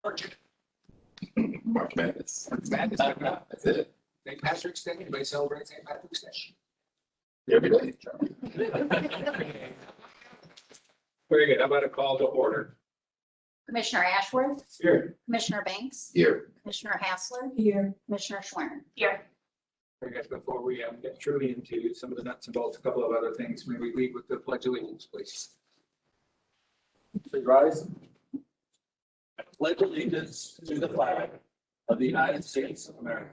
March Madness. Madness. That's it. St. Patrick's Day. Anybody celebrate St. Patrick's Day? Every day. Very good. How about a call to order? Commissioner Ashworth, Here. Commissioner Banks, Here. Commissioner Hassler. Here. Commissioner Schwerner. Here. Very good. Before we get truly into some of the nuts and bolts, a couple of other things, may we lead with the Pledge of Allegiance, please? Please rise. I pledge allegiance to the flag of the United States of America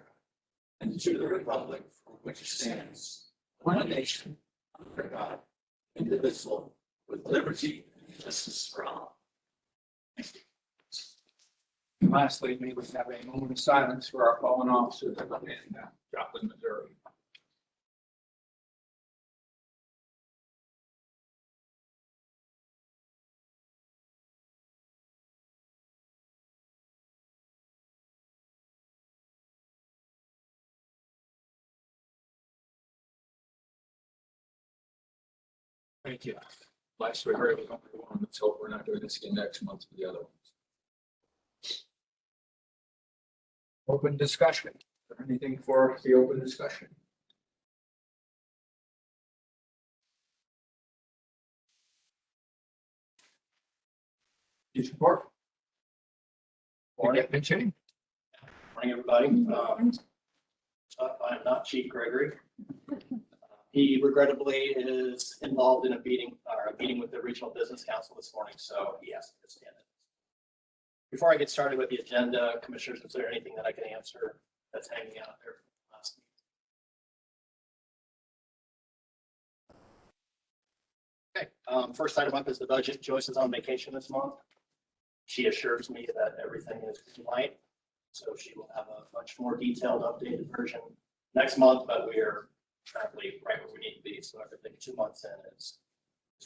and to the republic for which it stands, one nation, under God, indivisible, with liberty and justice for all. And lastly, may we have a moment of silence for our fallen officers in Joplin, Missouri. Thank you. Last we heard, we don't move on. Let's hope we're not doing this again next month with the other ones. Open discussion. Is there anything for the open discussion? Chief report. Morning. Morning. Morning, everybody. I'm not Chief Gregory. He regrettably is involved in a meeting with the Regional Business Council this morning, so he has to stand in. Before I get started with the agenda, Commissioners, is there anything that I can answer that's hanging out there from last week? Okay, first item up is the budget. Joyce is on vacation this month. She assures me that everything is light, so she will have a much more detailed, updated version next month, but we are currently right where we need to be, so everything 2 months in is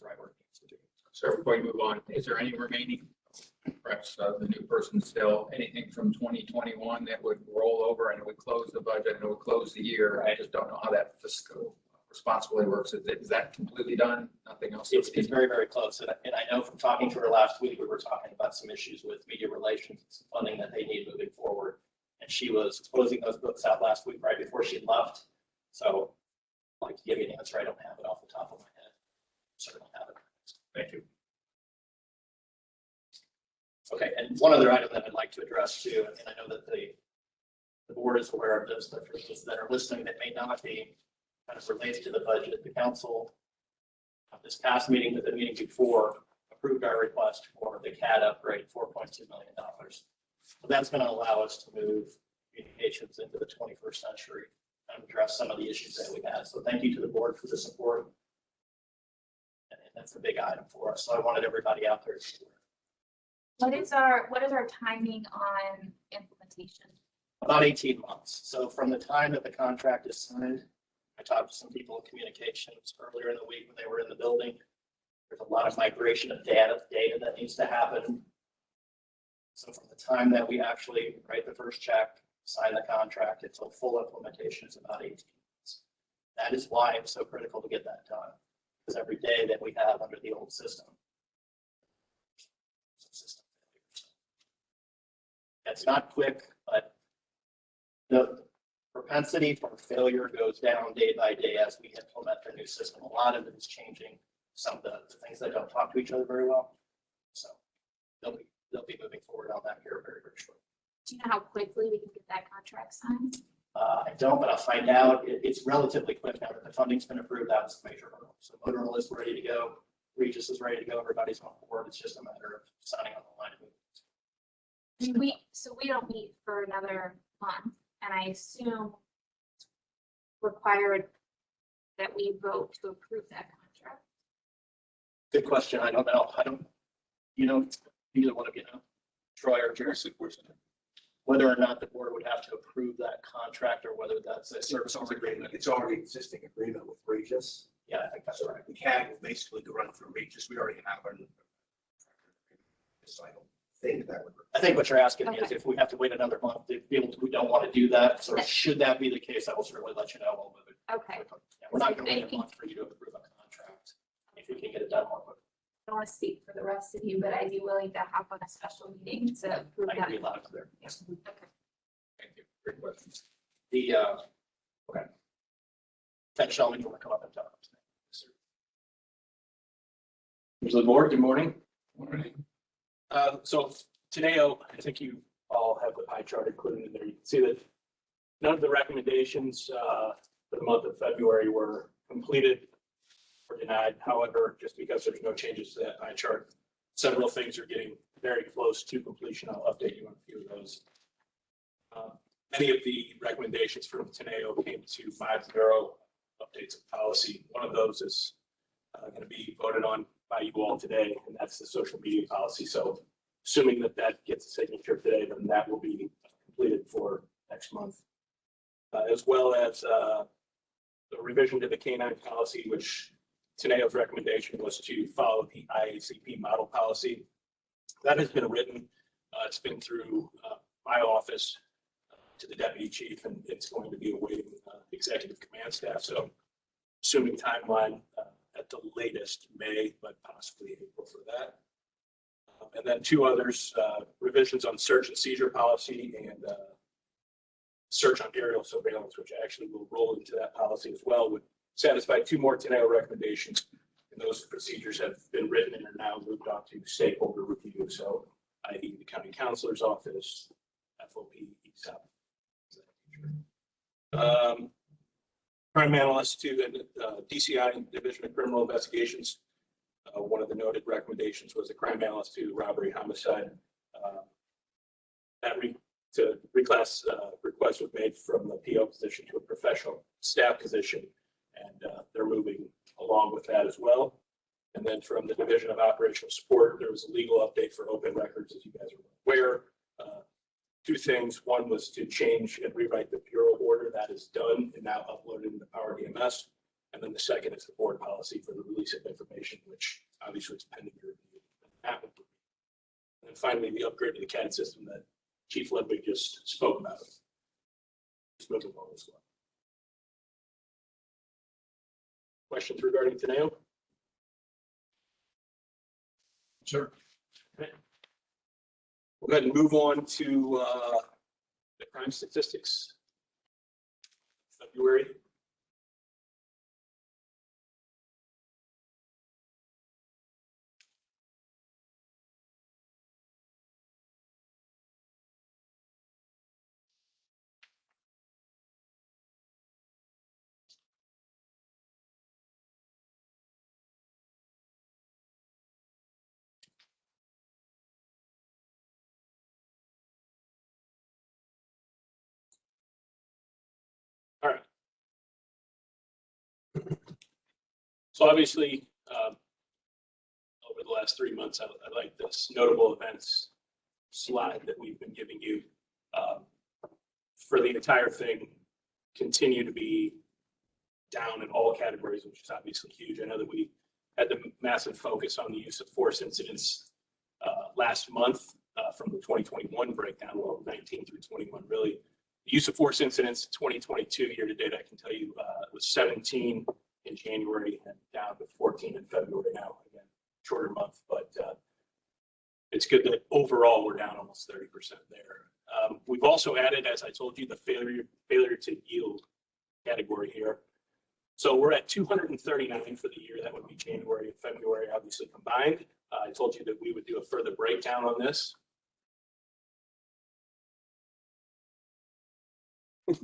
right where it needs to be. So before we move on, is there any remaining, perhaps the new person still, anything from 2021 that would roll over and it would close the budget and it would close the year? I just don't know how that fiscal responsibility works. Is that completely done? Nothing else? It's very, very close. And I know from talking to her last week, we were talking about some issues with media relations and some funding that they need moving forward. And she was closing those books out last week right before she left. So I'd like to give you an answer. I don't have it off the top of my head. Certainly have it. Thank you. Okay, and one other item that I'd like to address too, and I know that the board is aware of this, but for those that are listening that may not be, kind of relates to the budget. The council, this past meeting, the meeting before, approved our request for the CAD upgrade, $4.2 million. So that's going to allow us to move communications into the 21st century and address some of the issues that we had. So thank you to the board for the support. And that's a big item for us. So I wanted everybody out there to see What is our timing on implementation? about 18 months. So from the time that the contract is signed, I talked to some people in communications earlier in the week when they were in the building. There's a lot of migration of data that needs to happen. So from the time that we actually write the first check, sign the contract, until full implementation is about 18 months. That is why it's so critical to get that done. Because every day that we have under the old system, it's not quick, but the propensity for failure goes down day by day as we implement the new system. A lot of it is changing some of the things that don't talk to each other very well. So they'll be moving forward on that here very, very shortly. Do you know how quickly we can get that contract signed? I don't, but I'll find out. It's relatively quick now that the funding's been approved. That's the major hurdle. So Motorola is ready to go. Regis is ready to go. Everybody's on board. It's just a matter of signing on the line. So we don't meet for another month, and I assume it's required that we vote to approve that contract. Good question. I don't know. Either one of you know, Troy or Jerry, whether or not the board would have to approve that contract or whether that's a service agreement. It's already existing agreement with Regis. Yeah, I think that's right. The CAD will basically go run through Regis. We already have our. So I don't think that would. I think what you're asking is if we have to wait another month, we don't want to do that. So should that be the case, I will certainly let you know. We'll move it. Okay. Yeah, we're not going to wait a month for you to approve a contract if we can get it done more quickly. don't want to speak for the rest of you, but I'd be willing to hop on a special meeting to approve I that. agree loud and clear. Okay. Thank you. Great questions. The, okay. Ted Shellman, you want to come up and talk? Members of the board, good morning. Morning. So Teneo, I think you all have the pie chart included in there. You can see that none of the recommendations for the month of February were completed or denied. However, just because there's no changes to that pie chart, several things are getting very close to completion. I'll update you on a few of those. Many of the recommendations from Teneo came to 5-0 updates of policy. One of those is going to be voted on by you all today, and that's the social media policy. So assuming that that gets a signature today, then that will be completed for next month. As well as the revision to the K-9 policy, which Teneo's recommendation was to follow the IACP model policy. That has been written. It's been through my office to the deputy chief, and it's going to be awaiting executive command staff. So assuming timeline at the latest May, but possibly April for that. And then two others, revisions on search and seizure policy and search on aerial surveillance, which actually will roll into that policy as well, would satisfy two more Teneo recommendations. And those procedures have been written and are now moved on to stakeholder review. So i.e. the county counselor's office, FOP, ESOP. Crime analyst to DCI Division of Criminal Investigations. One of the noted recommendations was a crime analyst to robbery homicide. To reclass request was made from the PO position to a professional staff position, and they're moving along with that as well. And then from the Division of Operational Support, there was a legal update for open records, as you guys are aware. Two things. One was to change and rewrite the bureau order. That is done and now uploaded into Power DMS. And then the second is the board policy for the release of information, which obviously is pending review. And then finally, the upgrade to the CAD system that Chief Ludwig just spoke about. Just moving along as well. Questions regarding Teneo? Sure. We'll go ahead and move on to the crime statistics. February. All right. So obviously, over the last 3 months, I like this notable events slide that we've been giving you for the entire thing. Continue to be down in all categories, which is obviously huge. I know that we had the massive focus on the use of force incidents last month from the 2021 breakdown, well, 19 through 21 really. The use of force incidents 2022 year to date, I can tell you, was 17 in January and down to 14 in February now. Again, shorter month, but it's good that overall we're down almost 30% there. We've also added, as I told you, the failure to yield category here. So we're at 239 for the year. That would be January and February, obviously combined. I told you that we would do a further breakdown on this. Only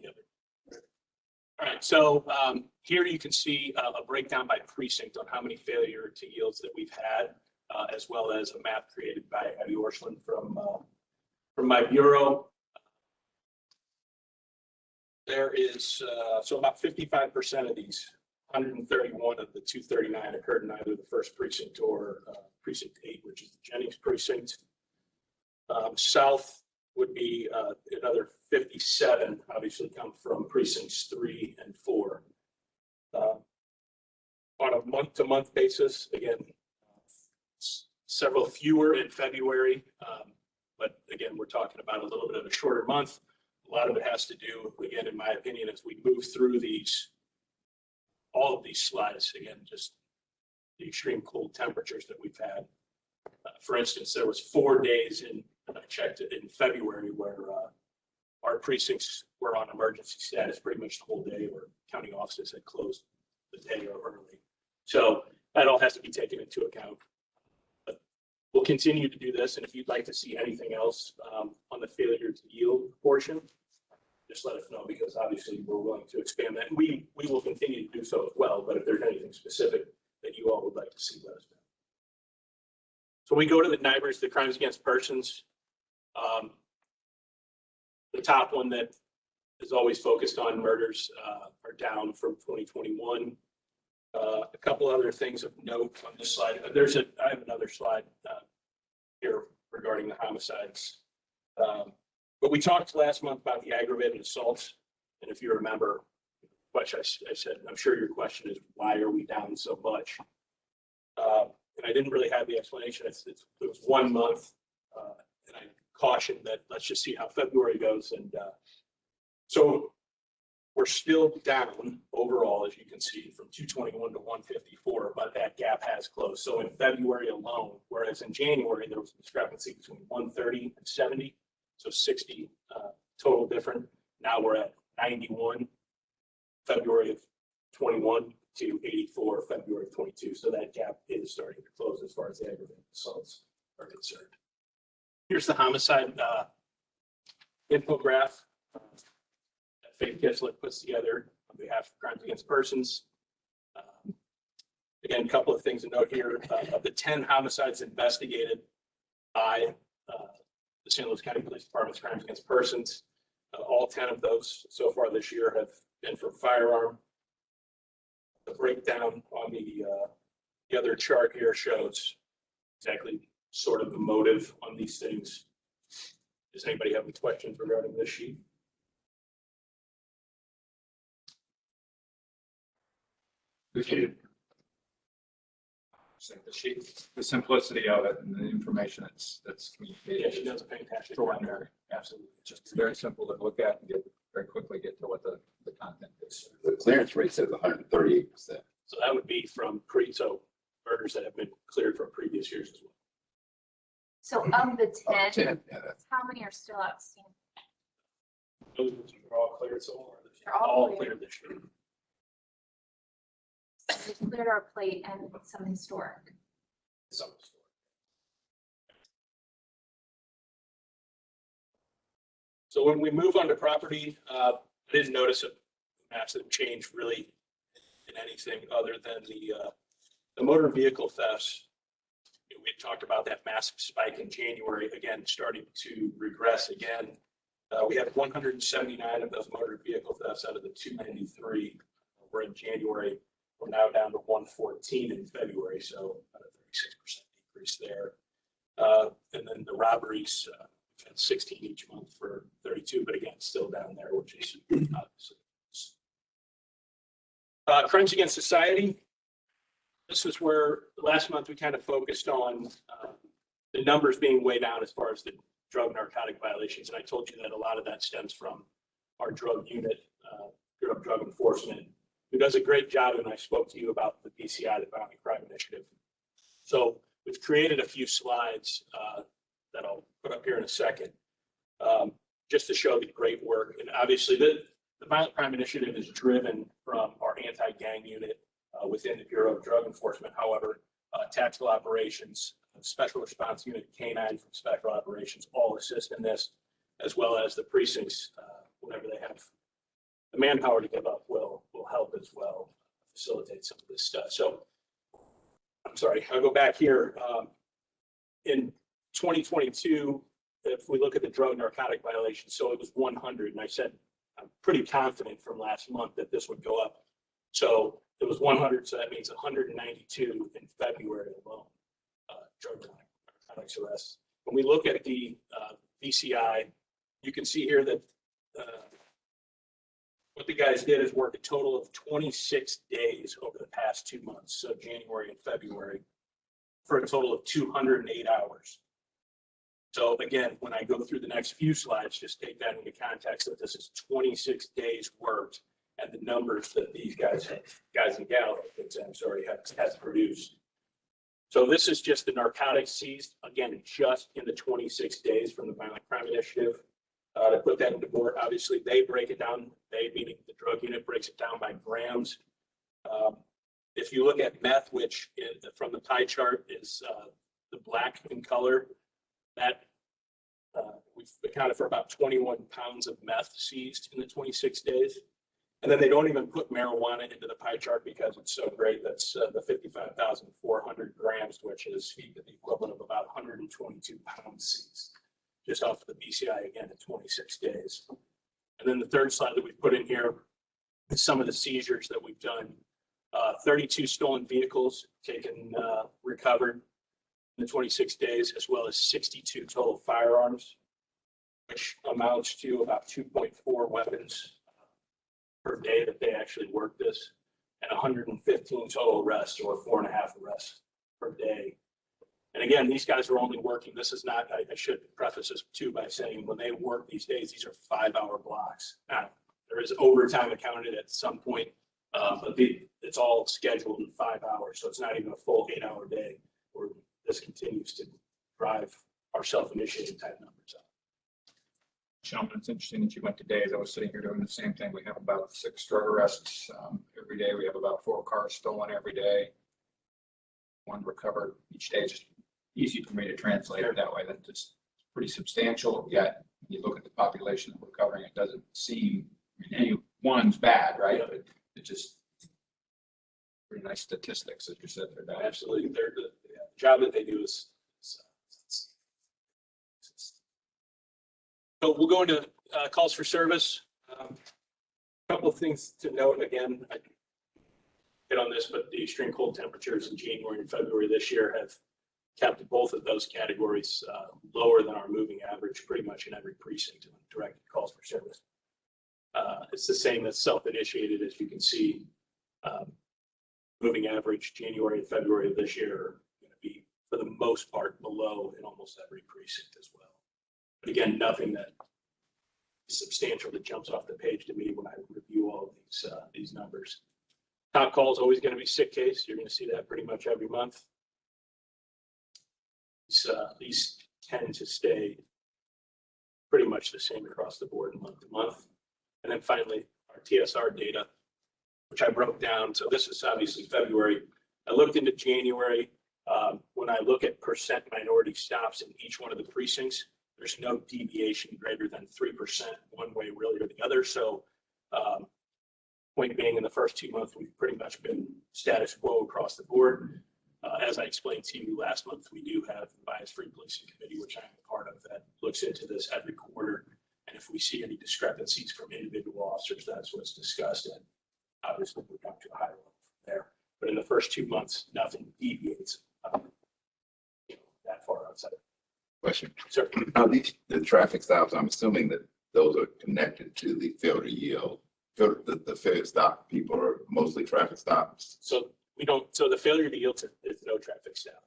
other. All right, so here you can see a breakdown by precinct on how many failure to yields that we've had, as well as a map created by Abby Orschland from my bureau. There is, so about 55% of these 131 of the 239 occurred in either the first precinct or precinct 8, which is the Jennings precinct. South would be another 57, obviously come from precincts 3 and 4. On a month-to-month basis, again, several fewer in February, but again, we're talking about a little bit of a shorter month. A lot of it has to do, again, in my opinion, as we move through these all of these slides, again, just the extreme cold temperatures that we've had. For instance, there was 4 days I checked it in February where our precincts were on emergency status pretty much the whole day, where county offices had closed the day early. So that all has to be taken into account. But we'll continue to do this, and if you'd like to see anything else on the failure to yield portion, just let us know, because obviously we're willing to expand that. And we will continue to do so as well, but if there's anything specific that you all would like to see, let us know. So we go to the NIBRs, the crimes against persons. The top one that is always focused on murders are down from 2021. A couple other things of note on this slide. I have another slide here regarding the homicides. But we talked last month about the aggravated assaults. And if you remember, which I said, I'm sure your question is, why are we down so much? And I didn't really have the explanation. It was 1 month. And I cautioned that let's just see how February goes. And so we're still down overall, as you can see, from 221 to 154, but that gap has closed. So in February alone, whereas in January, there was a discrepancy between 130 and 70, so 60 total different. Now we're at 91, February of 21 to 84, February of 22. So that gap is starting to close as far as the aggravated assaults are concerned. Here's the homicide infograph that Faith Kessler puts together on behalf of crimes against persons. Again, a couple of things to note here. Of the 10 homicides investigated by the St. Louis County Police Department's crimes against persons, all 10 of those so far this year have been for firearm. The breakdown on the other chart here shows exactly sort of the motive on these things. Does anybody have any questions regarding this sheet? The sheet, the simplicity of it and the information that's communicated. Yeah, she does a fantastic job there. Absolutely. It's just very simple to look at and very quickly get to what the content is. The clearance rate says 138%. So that would be from murders that have been cleared from previous years as well. So of the 10, 10, yeah, that's how many are still outstanding? Those are all cleared so far. They're all cleared this year. We cleared our plate and some historic. Some of the story. So when we move on to property, I didn't notice a massive change really in anything other than the motor vehicle thefts. We had talked about that massive spike in January, again, starting to regress again. We had 179 of those motor vehicle thefts out of the 293 were in January. We're now down to 114 in February, so about a 36% decrease there. And then the robberies, we've had 16 each month for 32, but again, still down there, which is obviously. Crimes against society. This is where last month we kind of focused on the numbers being way down as far as the drug narcotic violations. And I told you that a lot of that stems from our drug unit, drug enforcement, who does a great job. And I spoke to you about the BCI, the Violent Crime Initiative. So we've created a few slides that I'll put up here in a second, just to show the great work. And obviously the Violent Crime Initiative is driven from our anti-gang unit within the Bureau of Drug Enforcement. However, tactical operations, special response unit, K9 from special operations, all assist in this, as well as the precincts, whenever they have the manpower to give up, will help as well, facilitate some of this stuff. So I'm sorry, I'll go back here. In 2022, if we look at the drug narcotic violations, so it was 100, and I said I'm pretty confident from last month that this would go up. So it was 100, so that means 192 in February alone, drug narcotics arrests. When we look at the BCI, you can see here that what the guys did is work a total of 26 days over the past 2 months, so January and February, for a total of 208 hours. So again, when I go through the next few slides, just take that into context that this is 26 days worked and the numbers that these guys and gals, exams already has produced. So this is just the narcotics seized, again, just in the 26 days from the Violent Crime Initiative. To put that into board, obviously they break it down, they meaning the drug unit breaks it down by grams. If you look at meth, which is, from the pie chart is the black in color, that we've accounted for about 21 pounds of meth seized in the 26 days. And then they don't even put marijuana into the pie chart because it's so great. That's the 55,400 grams, which is the equivalent of about 122 pounds seized, just off of the BCI again in 26 days. And then the third slide that we put in here is some of the seizures that we've done. 32 stolen vehicles taken, recovered in the 26 days, as well as 62 total firearms, which amounts to about 2.4 weapons per day that they actually work this, and 115 total arrests, or 4.5 arrests per day. And again, these guys are only working, this is not, I should preface this too by saying when they work these days, these are 5-hour blocks. Now, there is overtime accounted at some point, but it's all scheduled in 5 hours. So it's not even a full 8-hour day where this continues to drive our self-initiated type numbers up. Gentlemen, it's interesting that you went to days. I was sitting here doing the same thing. We have about 6 drug arrests every day. We have about 4 cars stolen every day. 1 recovered each day. It's just easy for me to translate it that way. That's just pretty substantial. Yet, when you look at the population that we're covering, it doesn't seem, I mean, any one's bad, right? But it just pretty nice statistics, as you said. They're bad. Absolutely. The job that they do is so we'll go into calls for service. A couple of things to note. Again, I hit on this, but the extreme cold temperatures in January and February this year have kept both of those categories lower than our moving average pretty much in every precinct when directed calls for service. It's the same as self-initiated, as you can see. Moving average January and February of this year are going to be, for the most part, below in almost every precinct as well. But again, nothing that is substantial that jumps off the page to me when I review all of these numbers. Top call is always going to be sick case. You're going to see that pretty much every month. These tend to stay pretty much the same across the board month to month. And then finally, our TSR data, which I broke down. So this is obviously February. I looked into January. When I look at percent minority stops in each one of the precincts, there's no deviation greater than 3% one way really or the other. So point being, in the first 2 months, we've pretty much been status quo across the board. As I explained to you last month, we do have the bias-free policing committee, which I'm a part of, that looks into this every quarter. And if we see any discrepancies from individual officers, that's what's discussed. And obviously, we're down to a higher level from there. But in the first 2 months, nothing deviates that far outside. Question. Sir. Now, the traffic stops, I'm assuming that those are connected to the failure to yield. The failure stop people are mostly traffic stops. So we don't. So the failure to yield is no traffic stop.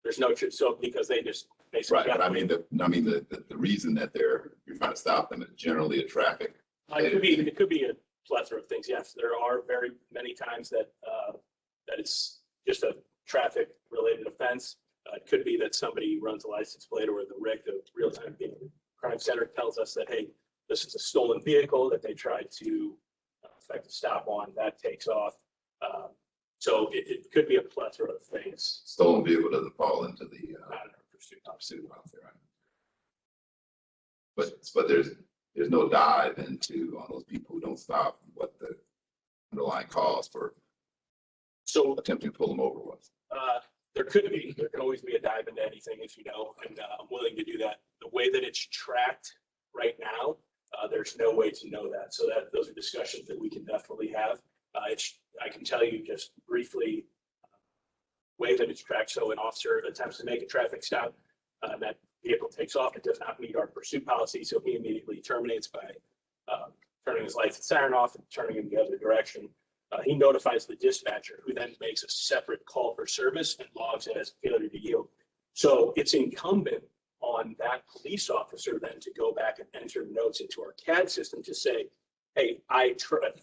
There's no so because they just basically. Right, but I mean the reason that you're trying to stop them is generally a traffic. It could be a plethora of things. Yes, there are very many times that it's just a traffic related offense. It could be that somebody runs a license plate, or the RIC, the real-time crime center, tells us that, hey, this is a stolen vehicle that they tried to effect a stop on. That takes off. So it could be a plethora of things. Stolen vehicle doesn't fall into the pursuit out there. But there's no dive into on those people who don't stop what the underlying cause for attempting to pull them over was. There can always be a dive into anything, as you know, and I'm willing to do that. The way that it's tracked right now, there's no way to know that. So those are discussions that we can definitely have. I can tell you just briefly, way that it's tracked. So an officer attempts to make a traffic stop, that vehicle takes off. It does not meet our pursuit policy, so he immediately terminates by turning his lights and siren off and turning in the other direction. He notifies the dispatcher, who then makes a separate call for service and logs it as failure to yield. So it's incumbent on that police officer then to go back and enter notes into our CAD system to say, hey, I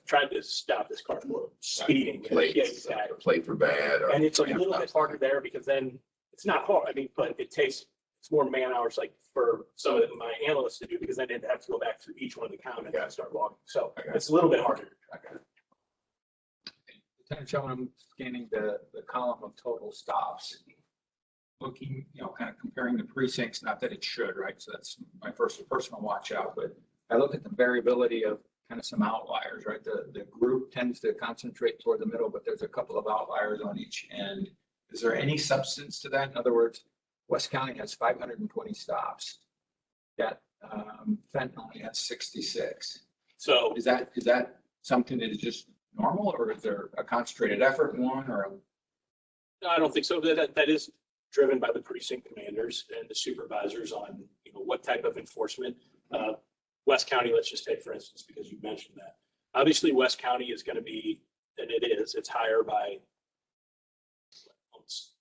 tried to stop this car from speeding. Plate, Yeah, exactly. plate for bad. Or And it's a little bit harder there because then it's not hard. I mean, but it's more man hours like for some of my analysts to do because then they'd have to go back through each one of the comments and start logging. So it's a little bit harder. Lieutenant Chairman, I'm scanning the column of total stops. Looking, kind of comparing the precincts, not that it should, right? So that's my first personal watch out, but I look at the variability of kind of some outliers, right? The group tends to concentrate toward the middle, but there's a couple of outliers on each end. Is there any substance to that? In other words, West County has 520 stops. Yet Fenton only has 66. So Is that something that is just normal, or is there a concentrated effort in one, or? no, I don't think so. That is driven by the precinct commanders and the supervisors on, what type of enforcement. West County, let's just take for instance, because you mentioned that. Obviously, West County is going to be, and it's higher by almost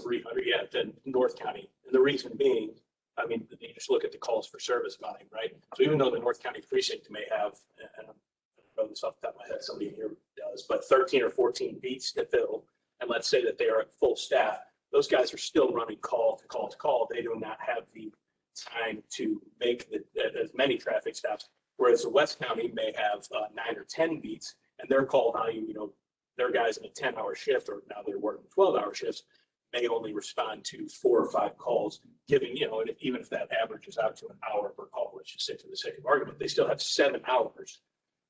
300, than North County. And the reason being, I mean, you just look at the calls for service volume, right? So even though the North County precinct may have, and I don't know this off the top of my head, somebody here does, but 13 or 14 beats to fill, and let's say that they are at full staff, those guys are still running call to call to call. They do not have the time to make as many traffic stops, whereas the West County may have 9 or 10 beats, and their call volume, their guys in a 10-hour shift, or now they're working 12-hour shifts, may only respond to 4 or 5 calls, giving, and even if that averages out to an hour per call, let's just say for the sake of argument, they still have 7 hours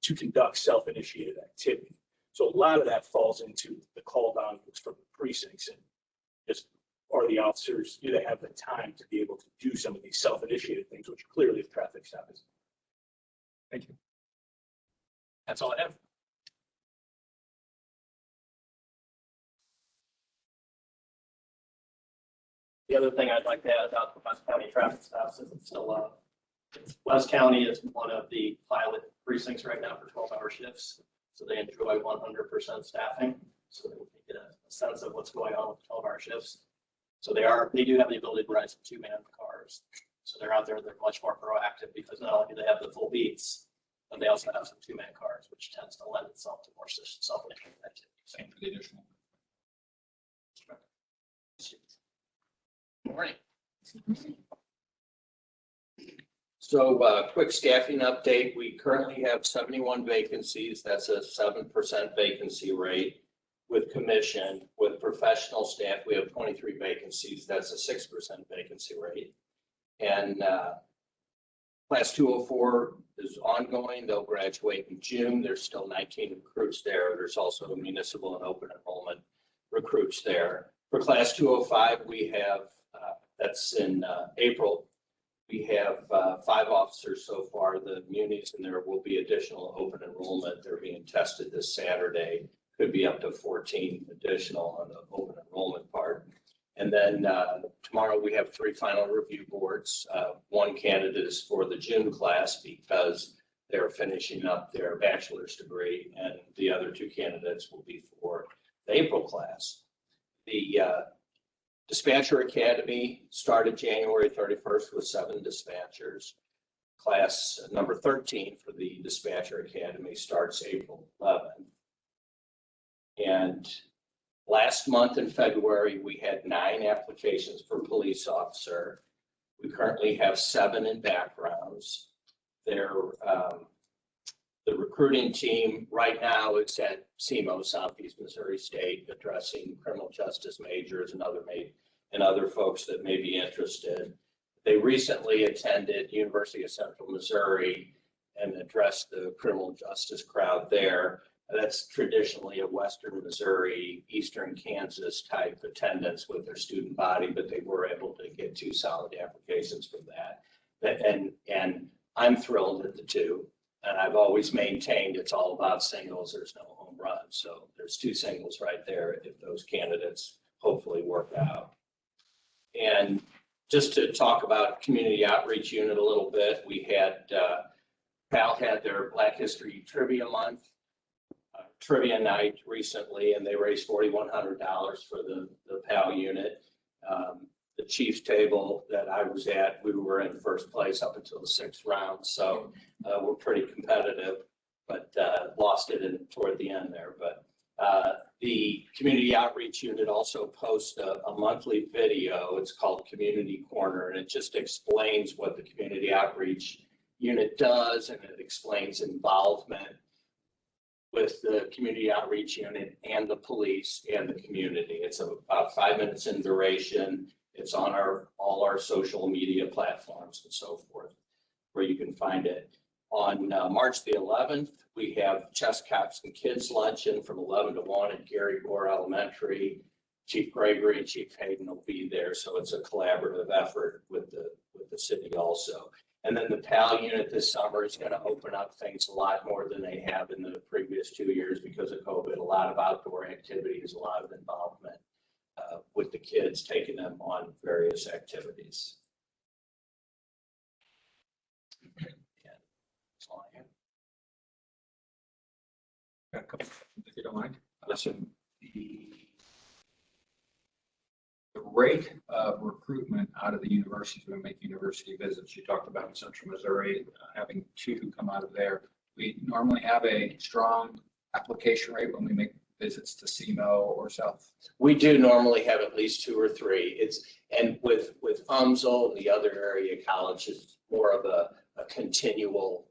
to conduct self-initiated activity. So a lot of that falls into the call volumes from the precincts, and just are the officers, do they have the time to be able to do some of these self-initiated things, which clearly the traffic stop is. Thank you. That's all I have. The other thing I'd like to add about the West County traffic stops is it's still, West County is one of the pilot precincts right now for 12-hour shifts. So they enjoy 100% staffing. So they can get a sense of what's going on with 12-hour shifts. So they do have the ability to ride some 2-man cars. So they're out there, they're much more proactive because not only do they have the full beats, but they also have some 2-man cars, which tends to lend itself to more self-initiated activity. Same for the additional. Morning. So quick staffing update. We currently have 71 vacancies. That's a 7% vacancy rate with commission. With professional staff, we have 23 vacancies. That's a 6% vacancy rate. And class 204 is ongoing. They'll graduate in June. There's still 19 recruits there. There's also municipal and open enrollment recruits there. For class 205, we have that's in April. We have 5 officers so far, the munis, and there will be additional open enrollment. They're being tested this Saturday. Could be up to 14 additional on the open enrollment part. And then tomorrow we have 3 final review boards. One candidate is for the June class because they're finishing up their bachelor's degree, and the other 2 candidates will be for the April class. The Dispatcher Academy started January 31st with 7 dispatchers. Class number 13 for the Dispatcher Academy starts April 11th. And last month in February, we had 9 applications for police officer. We currently have 7 in backgrounds. The recruiting team right now is at SEMO, Southeast Missouri State, addressing criminal justice majors and other folks that may be interested. They recently attended University of Central Missouri and addressed the criminal justice crowd there. That's traditionally a Western Missouri, Eastern Kansas type attendance with their student body, but they were able to get 2 solid applications from that. And I'm thrilled at the 2. And I've always maintained it's all about singles. There's no home run. So there's 2 singles right there if those candidates hopefully work out. And just to talk about community outreach unit a little bit, we had, PAL had their Black History Trivia Month, trivia night recently, and they raised $4,100 for the PAL unit. The Chiefs table that I was at, we were in first place up until the 6th round. So we're pretty competitive, but lost it toward the end there, but the community outreach unit also posts a monthly video. It's called Community Corner, and it just explains what the community outreach unit does, and it explains involvement with the community outreach unit and the police and the community. It's about 5 minutes in duration. It's on all our social media platforms and so forth, where you can find it. On March the 11th, we have Chess Cops and Kids Luncheon from 11 to 1 at Gary Gore Elementary. Chief Gregory and Chief Hayden will be there, so it's a collaborative effort with the city also. And then the PAL unit this summer is going to open up things a lot more than they have in the previous 2 years because of COVID. A lot of outdoor activities, a lot of involvement with the kids, taking them on various activities. Got a couple questions, if you don't mind. Listen, the rate of recruitment out of the universities when we make university visits, you talked about in Central Missouri, having 2 come out of there. We normally have a strong application rate when we make visits to SEMO or South. We do normally have at least 2 or 3. And with UMSL and the other area colleges, more of a continual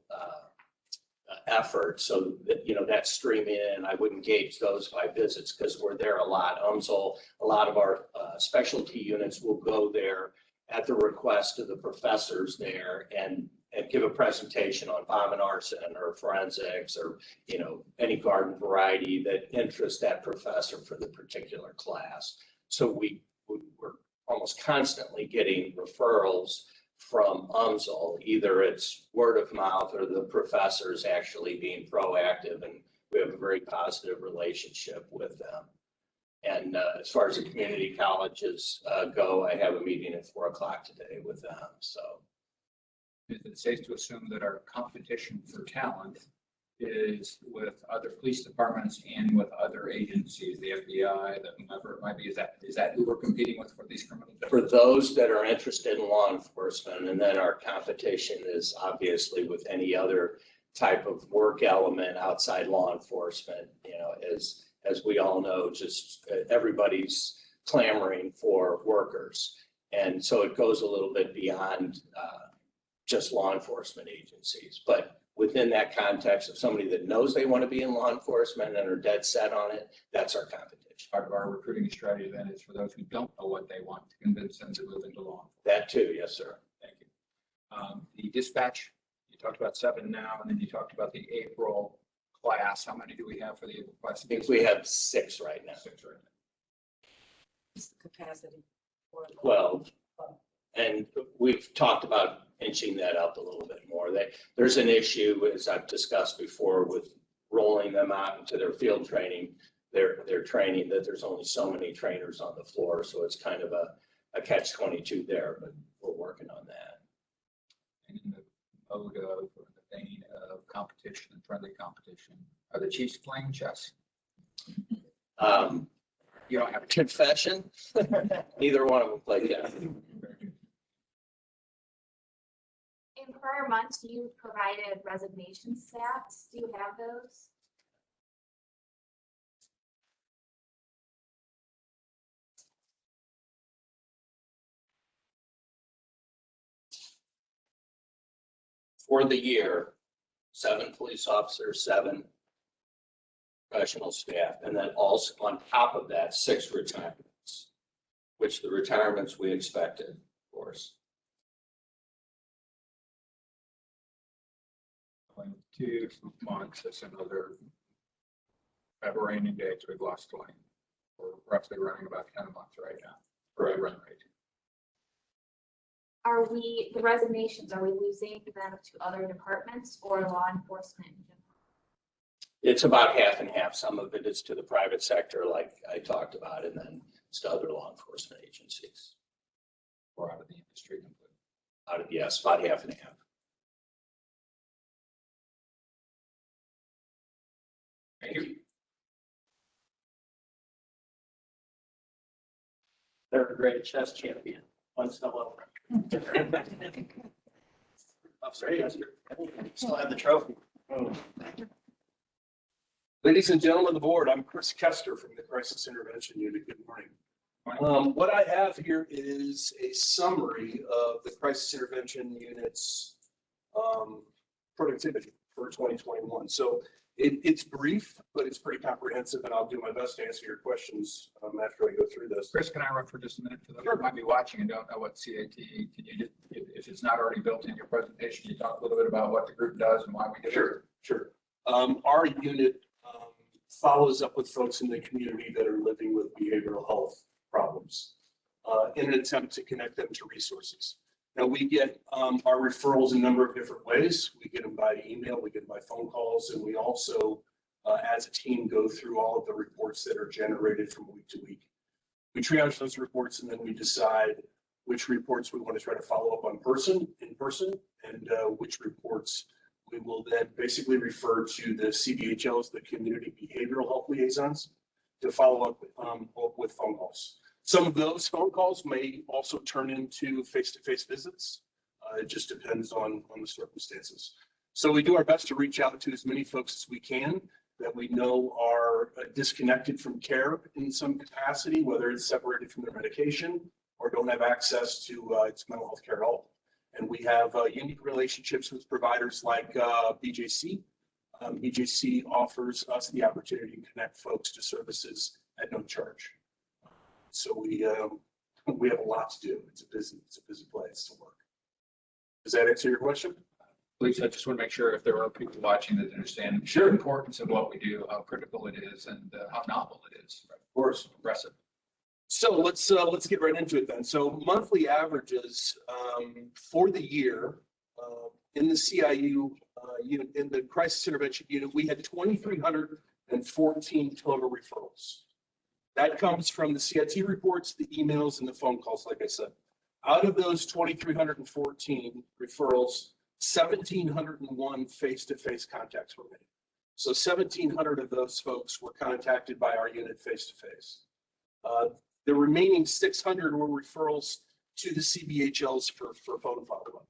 effort. So that, that stream in, I wouldn't gauge those by visits because we're there a lot. UMSL, a lot of our specialty units will go there at the request of the professors there and give a presentation on bomb and arson or forensics or, any garden variety that interests that professor for the particular class. So we're almost constantly getting referrals from UMSL. Either it's word of mouth or the professors actually being proactive, and we have a very positive relationship with them. And as far as the community colleges go, I have a meeting at 4 o'clock today with them. So Is it safe to assume that our competition for talent is with other police departments and with other agencies, the FBI, whomever it might be? Is that who we're competing with for these criminal justice? for those that are interested in law enforcement, and then our competition is obviously with any other type of work element outside law enforcement, as we all know, just everybody's clamoring for workers. And so it goes a little bit beyond just law enforcement agencies. But within that context of somebody that knows they want to be in law enforcement and are dead set on it, that's our competition. Part of our recruiting strategy then is for those who don't know what they want to convince them to move into law enforcement. That too, yes, sir. Thank you. The dispatch, you talked about 7 now, and then you talked about the April class. How many do we have for the April class? I think we have 6 right now. 6 right now. What's the capacity for 12. And we've talked about inching that up a little bit more. There's an issue, as I've discussed before, with rolling them out into their field training, their training, that there's only so many trainers on the floor. So it's kind of a catch-22 there, but we're working on that. And in the mode of, or the vein of competition and friendly competition, are the Chiefs playing chess? You don't have a Confession, neither one of them played chess. In prior months, you provided resignation stats. Do you have those? For the year, 7 police officers, 7 professional staff, and then also on top of that, 6 retirements, which the retirements we expected, of course. 2 months, that's another, at raining days, we've lost 20. We're roughly running about 10 a month right now, for a run rate. Are we, the resignations, are we losing them to other departments or law enforcement in general? It's about half and half. Some of it is to the private sector, like I talked about, and then it's to other law enforcement agencies. Or out of the industry completely. Yes, about half and half. Thank you. They're a great chess champion. 1 step over. I'm sorry, still have the trophy. Ladies and gentlemen of the board, I'm Chris Kester from the Crisis Intervention Unit. Good morning. What I have here is a summary of the Crisis Intervention Unit's productivity for 2021. So it's brief, but it's pretty comprehensive, and I'll do my best to answer your questions after I go through this. Chris, can I run for just a minute for those who might be watching and don't know what CAT, can you, if it's not already built in your presentation, can you talk a little bit about what the group does and why we do it? Sure. Our unit follows up with folks in the community that are living with behavioral health problems in an attempt to connect them to resources. Now, we get our referrals in a number of different ways. We get them by email, we get them by phone calls, and we also, as a team, go through all of the reports that are generated from week to week. We triage those reports, and then we decide which reports we want to try to follow up on in person, and which reports we will then basically refer to the CBHLs, the Community Behavioral Health Liaisons, to follow up with phone calls. Some of those phone calls may also turn into face-to-face visits. It just depends on the circumstances. So we do our best to reach out to as many folks as we can that we know are disconnected from care in some capacity, whether it's separated from their medication or don't have access to its mental health care at all. And we have unique relationships with providers like BJC. BJC offers us the opportunity to connect folks to services at no charge. So we have a lot to do. It's a busy place to work. Does that answer your question? Please, I just want to make sure if there are people watching that understand the importance of what we do, how critical it is, and how novel it is. Of course. Impressive. So let's get right into it then. So monthly averages for the year in the CIU unit, in the crisis intervention unit, we had 2,314 total referrals. That comes from the CIT reports, the emails, and the phone calls, like I said. Out of those 2,314 referrals, 1,701 face-to-face contacts were made. So 1,700 of those folks were contacted by our unit face-to-face. The remaining 600 were referrals to the CBHLs for phone follow-up.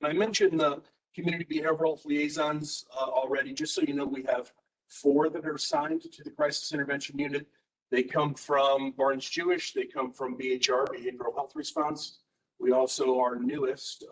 And I mentioned the Community Behavioral Health Liaisons already. Just so you know, we have 4 that are assigned to the Crisis Intervention Unit. They come from Barnes-Jewish. They come from BHR, Behavioral Health Response. We also, our newest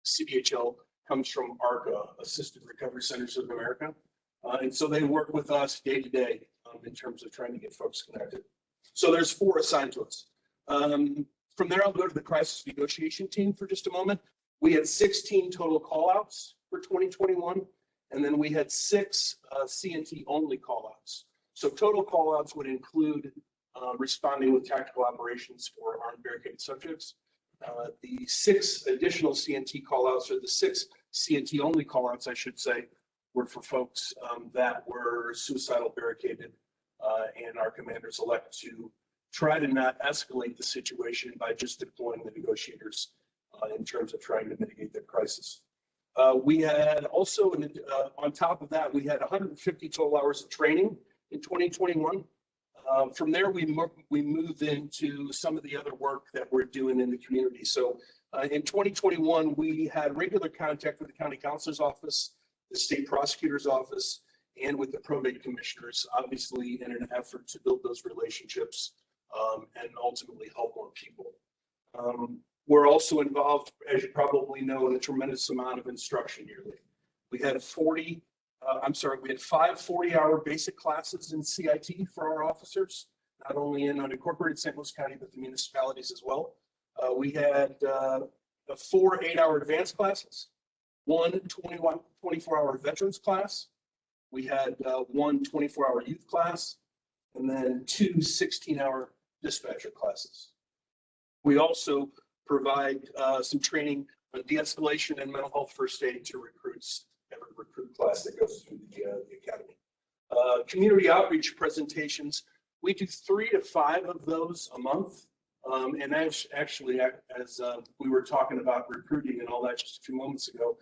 CBHL comes from ARCA, Assisted Recovery Centers of America. And so they work with us day to day in terms of trying to get folks connected. So there's 4 assigned to us. From there, I'll go to the crisis negotiation team for just a moment. We had 16 total callouts for 2021, and then we had 6 CNT only callouts. So total callouts would include responding with tactical operations for armed barricaded subjects. The 6 additional CNT callouts, or the 6 CNT only callouts, I should say, were for folks that were suicidal barricaded, and our commanders elect to try to not escalate the situation by just deploying the negotiators in terms of trying to mitigate the crisis. We had also, on top of that, we had 150 total hours of training in 2021. From there, we moved into some of the other work that we're doing in the community. So in 2021, we had regular contact with the county counselor's office, the state prosecutor's office, and with the probate commissioners, obviously in an effort to build those relationships and ultimately help more people. We're also involved, as you probably know, in a tremendous amount of instruction yearly. We had 5 40-hour basic classes in CIT for our officers, not only in unincorporated St. Louis County, but the municipalities as well. We had 4 8-hour advanced classes, 1 24-hour veterans class. We had 1 24-hour youth class, and then 2 16-hour dispatcher classes. We also provide some training on de-escalation and mental health first aid to recruits, every recruit class that goes through the academy. Community outreach presentations, we do 3 to 5 of those a month. And as we were talking about recruiting and all that just a few moments ago,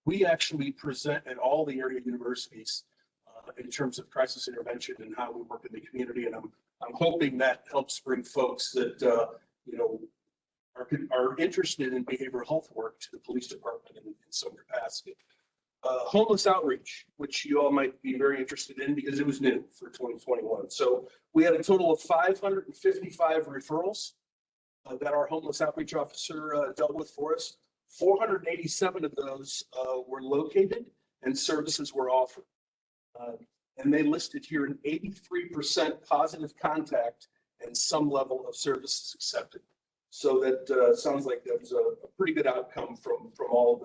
we actually present at all the area universities in terms of crisis intervention and how we work in the community. And I'm hoping that helps bring folks that are interested in behavioral health work to the police department in some capacity. Homeless outreach, which you all might be very interested in because it was new for 2021. So we had a total of 555 referrals that our homeless outreach officer dealt with for us. 487 of those were located and services were offered. And they listed here an 83% positive contact and some level of services accepted. So that sounds like that was a pretty good outcome from all of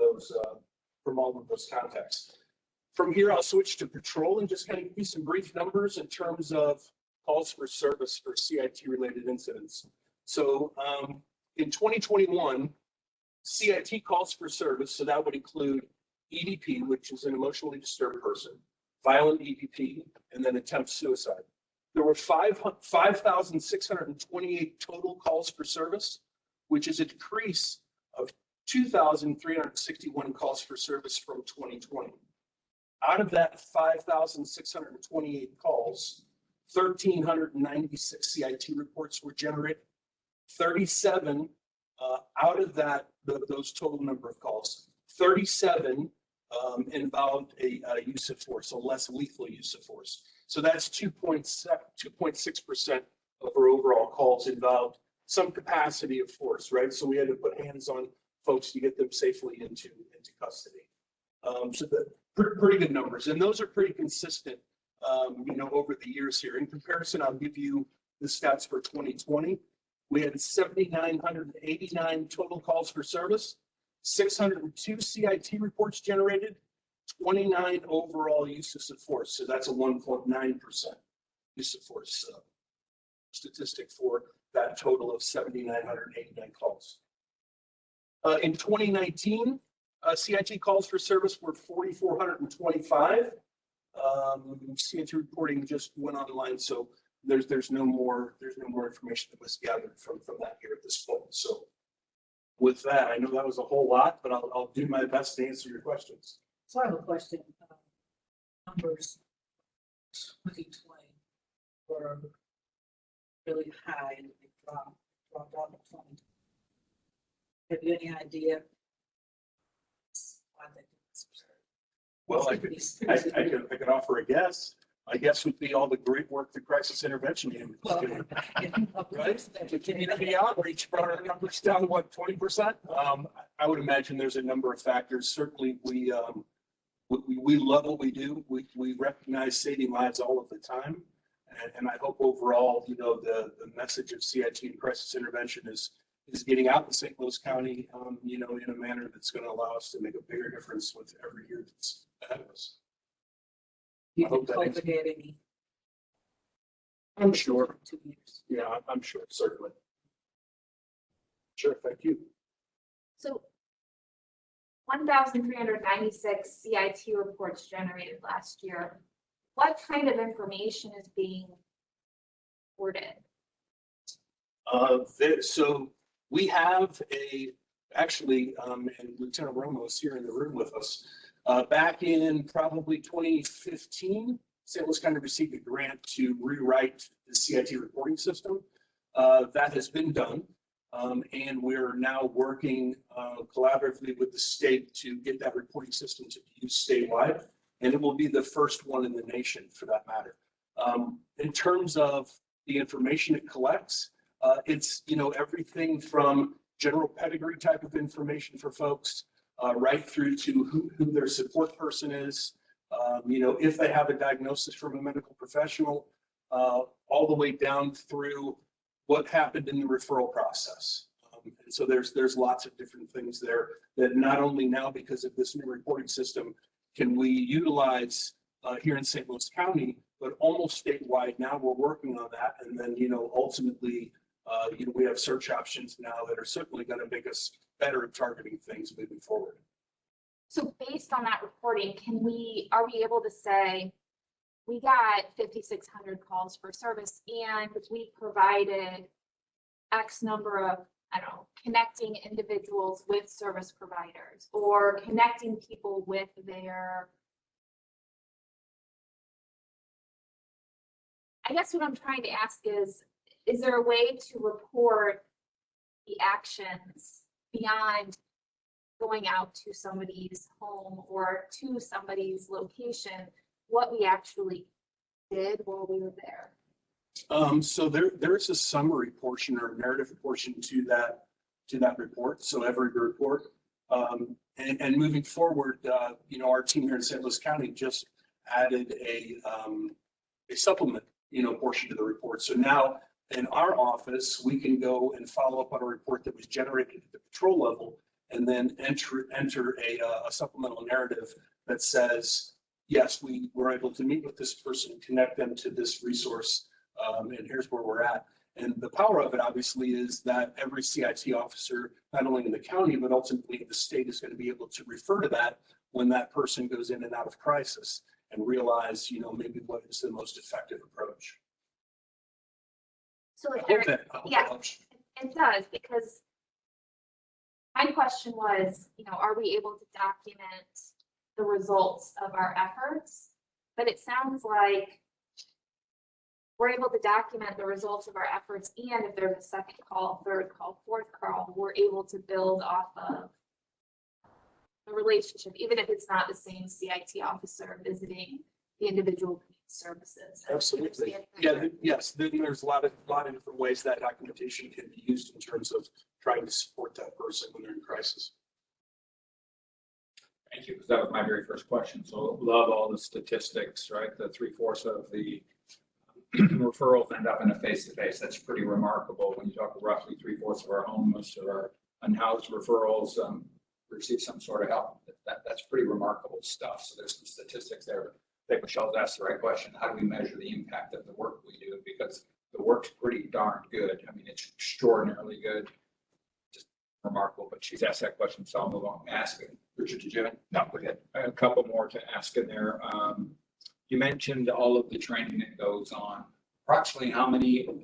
those contacts. From here, I'll switch to patrol and just kind of give you some brief numbers in terms of calls for service for CIT related incidents. So in 2021, CIT calls for service, so that would include EDP, which is an emotionally disturbed person, violent EDP, and then attempt suicide. There were 5,628 total calls for service, which is a decrease of 2,361 calls for service from 2020. Out of that 5,628 calls, 1,396 CIT reports were generated. 37 out of those total number of calls, 37 involved a use of force, a less lethal use of force. So that's 2.6% of our overall calls involved some capacity of force, right? So we had to put hands on folks to get them safely into custody. So pretty good numbers, and those are pretty consistent, over the years here. In comparison, I'll give you the stats for 2020. We had 7,989 total calls for service, 602 CIT reports generated, 29 overall uses of force. So that's a 1.9% use of force statistic for that total of 7,989 calls. In 2019, CIT calls for service were 4,425. CIT reporting just went online, so there's no more information that was gathered from that here at this point. So with that, I know that was a whole lot, but I'll do my best to answer your questions. So I have a question. Numbers 2020 were really high and they dropped off in 2020. Have you any idea why they did this? Well, I could offer a guess. My guess would be all the great work the crisis intervention unit was doing. Right? The community outreach brought our numbers down, what, 20%? I would imagine there's a number of factors. Certainly, we love what we do. We recognize saving lives all of the time. And I hope overall, the message of CIT and crisis intervention is getting out in St. Louis County, in a manner that's going to allow us to make a bigger difference with every year that's ahead of us. You think COVID had any? I'm sure. 2 years. Yeah, I'm sure, certainly. Sure, thank you. So 1,396 CIT reports generated last year. What kind of information is being reported? So we have actually, and Lieutenant Romo is here in the room with us. Back in probably 2015, St. Louis County received a grant to rewrite the CIT reporting system. That has been done, and we're now working collaboratively with the state to get that reporting system to be used statewide, and it will be the first one in the nation for that matter. In terms of the information it collects, it's everything from general pedigree type of information for folks, right through to who their support person is, if they have a diagnosis from a medical professional, all the way down through what happened in the referral process. And so there's lots of different things there that not only now because of this new reporting system can we utilize here in St. Louis County, but almost statewide. Now we're working on that, and then ultimately we have search options now that are certainly going to make us better at targeting things moving forward. So based on that reporting, are we able to say we got 5,600 calls for service and we provided X number of, connecting individuals with service providers or connecting people with their, I guess what I'm trying to ask is there a way to report the actions beyond going out to somebody's home or to somebody's location, what we actually did while we were there. So there's a summary portion or narrative portion to that report. So every report, and moving forward, our team here in St. Louis County just added a supplement, portion to the report. So now in our office, we can go and follow up on a report that was generated at the patrol level, and then enter a supplemental narrative that says, yes, we were able to meet with this person, connect them to this resource, and here's where we're at. And the power of it, obviously, is that every CIT officer, not only in the county, but ultimately in the state, is going to be able to refer to that when that person goes in and out of crisis and realize, maybe what is the most effective approach. So I if hope there, that yeah. helps. it does, because my question was, are we able to document the results of our efforts? But it sounds like we're able to document the results of our efforts, and if there's a second call, third call, fourth call, we're able to build off of the relationship, even if it's not the same CIT officer visiting the individual services. Absolutely. Yeah, yes, then there's a lot of different ways that documentation can be used in terms of trying to support that person when they're in crisis. Thank you, because that was my very first question. So love all the statistics, right? The 3/4 of the referrals end up in a face-to-face. That's pretty remarkable. When you talk roughly 3/4 of our homeless or our unhoused referrals receive some sort of help. That's pretty remarkable stuff. So there's some statistics there. I think Michelle's asked the right question. How do we measure the impact of the work we do? Because the work's pretty darn good. I mean, it's extraordinarily good. Just remarkable. But she's asked that question, so I'll move on and ask it. Richard, did you have it? No, go ahead. I have a couple more to ask in there. You mentioned all of the training that goes on. Approximately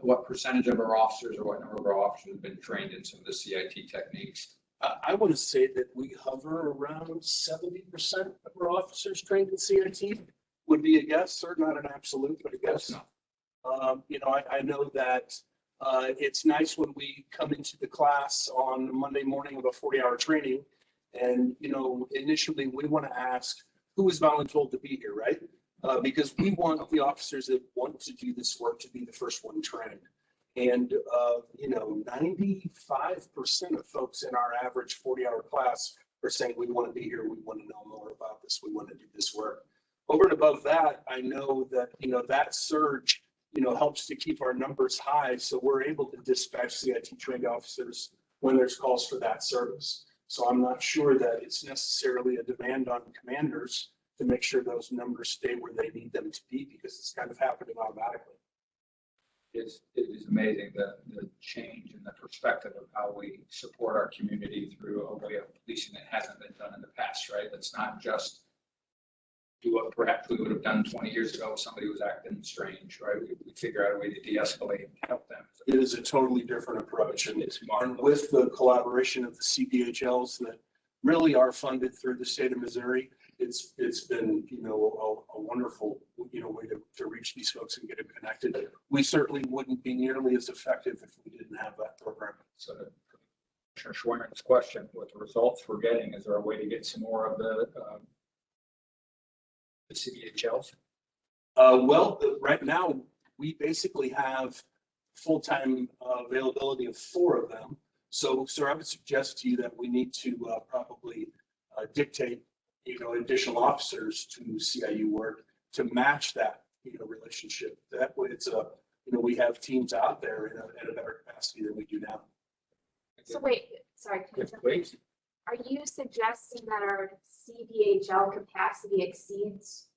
what percentage of our officers or what number of our officers have been trained in some of the CIT techniques? I want to say that we hover around 70% of our officers trained in CIT. Would be a guess, or not an absolute, but a guess. I know that it's nice when we come into the class on Monday morning of a 40-hour training, and initially we want to ask who is voluntold to be here, right? Because we want the officers that want to do this work to be the first one trained. And 95% of folks in our average 40-hour class are saying we want to be here, we want to know more about this, we want to do this work. Over and above that, I know that that surge helps to keep our numbers high, so we're able to dispatch CIT trained officers when there's calls for that service. So I'm not sure that it's necessarily a demand on commanders to make sure those numbers stay where they need them to be, because it's kind of happening automatically. It is amazing the change in the perspective of how we support our community through a way of policing that hasn't been done in the past, right? Let's not just do what perhaps we would have done 20 years ago if somebody was acting strange, right? We figure out a way to de-escalate and help them. It is a totally different approach, and with the collaboration of the CDHLs that really are funded through the state of Missouri, it's been a wonderful way to reach these folks and get them connected. We certainly wouldn't be nearly as effective if we didn't have that program. So Commissioner Schwerin's question, with the results we're getting, is there a way to get some more of the CDHLs? Right now we basically have full-time availability of 4 of them. So, sir, I would suggest to you that we need to probably dictate additional officers to CIU work to match that relationship. That way, it's we have teams out there in a better capacity than we do now. So wait, sorry. Please. Are you suggesting that our CDHL capacity exceeds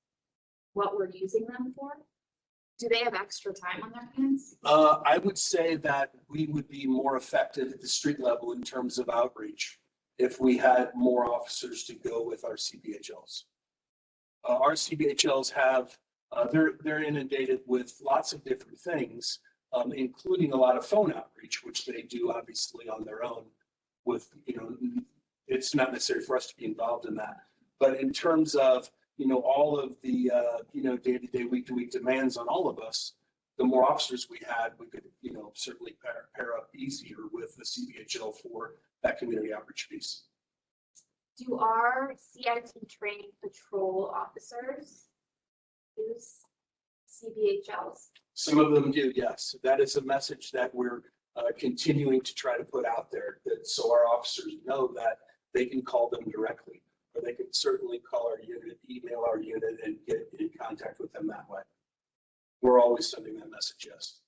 what we're using them for? Do they have extra time on their hands? I would say that we would be more effective at the street level in terms of outreach if we had more officers to go with our CBHLs. Our CBHLs have, they're inundated with lots of different things, including a lot of phone outreach, which they do obviously on their own with, it's not necessary for us to be involved in that. But in terms of, all of the, day-to-day, week-to-week demands on all of us, the more officers we had, we could, certainly pair up easier with the CBHL for that community outreach piece. Do our CIT training patrol officers use CBHLs? Some of them do, yes. That is a message that we're continuing to try to put out there, that so our officers know that they can call them directly, or they can certainly call our unit, email our unit, and get in contact with them that way. We're always sending that message, yes.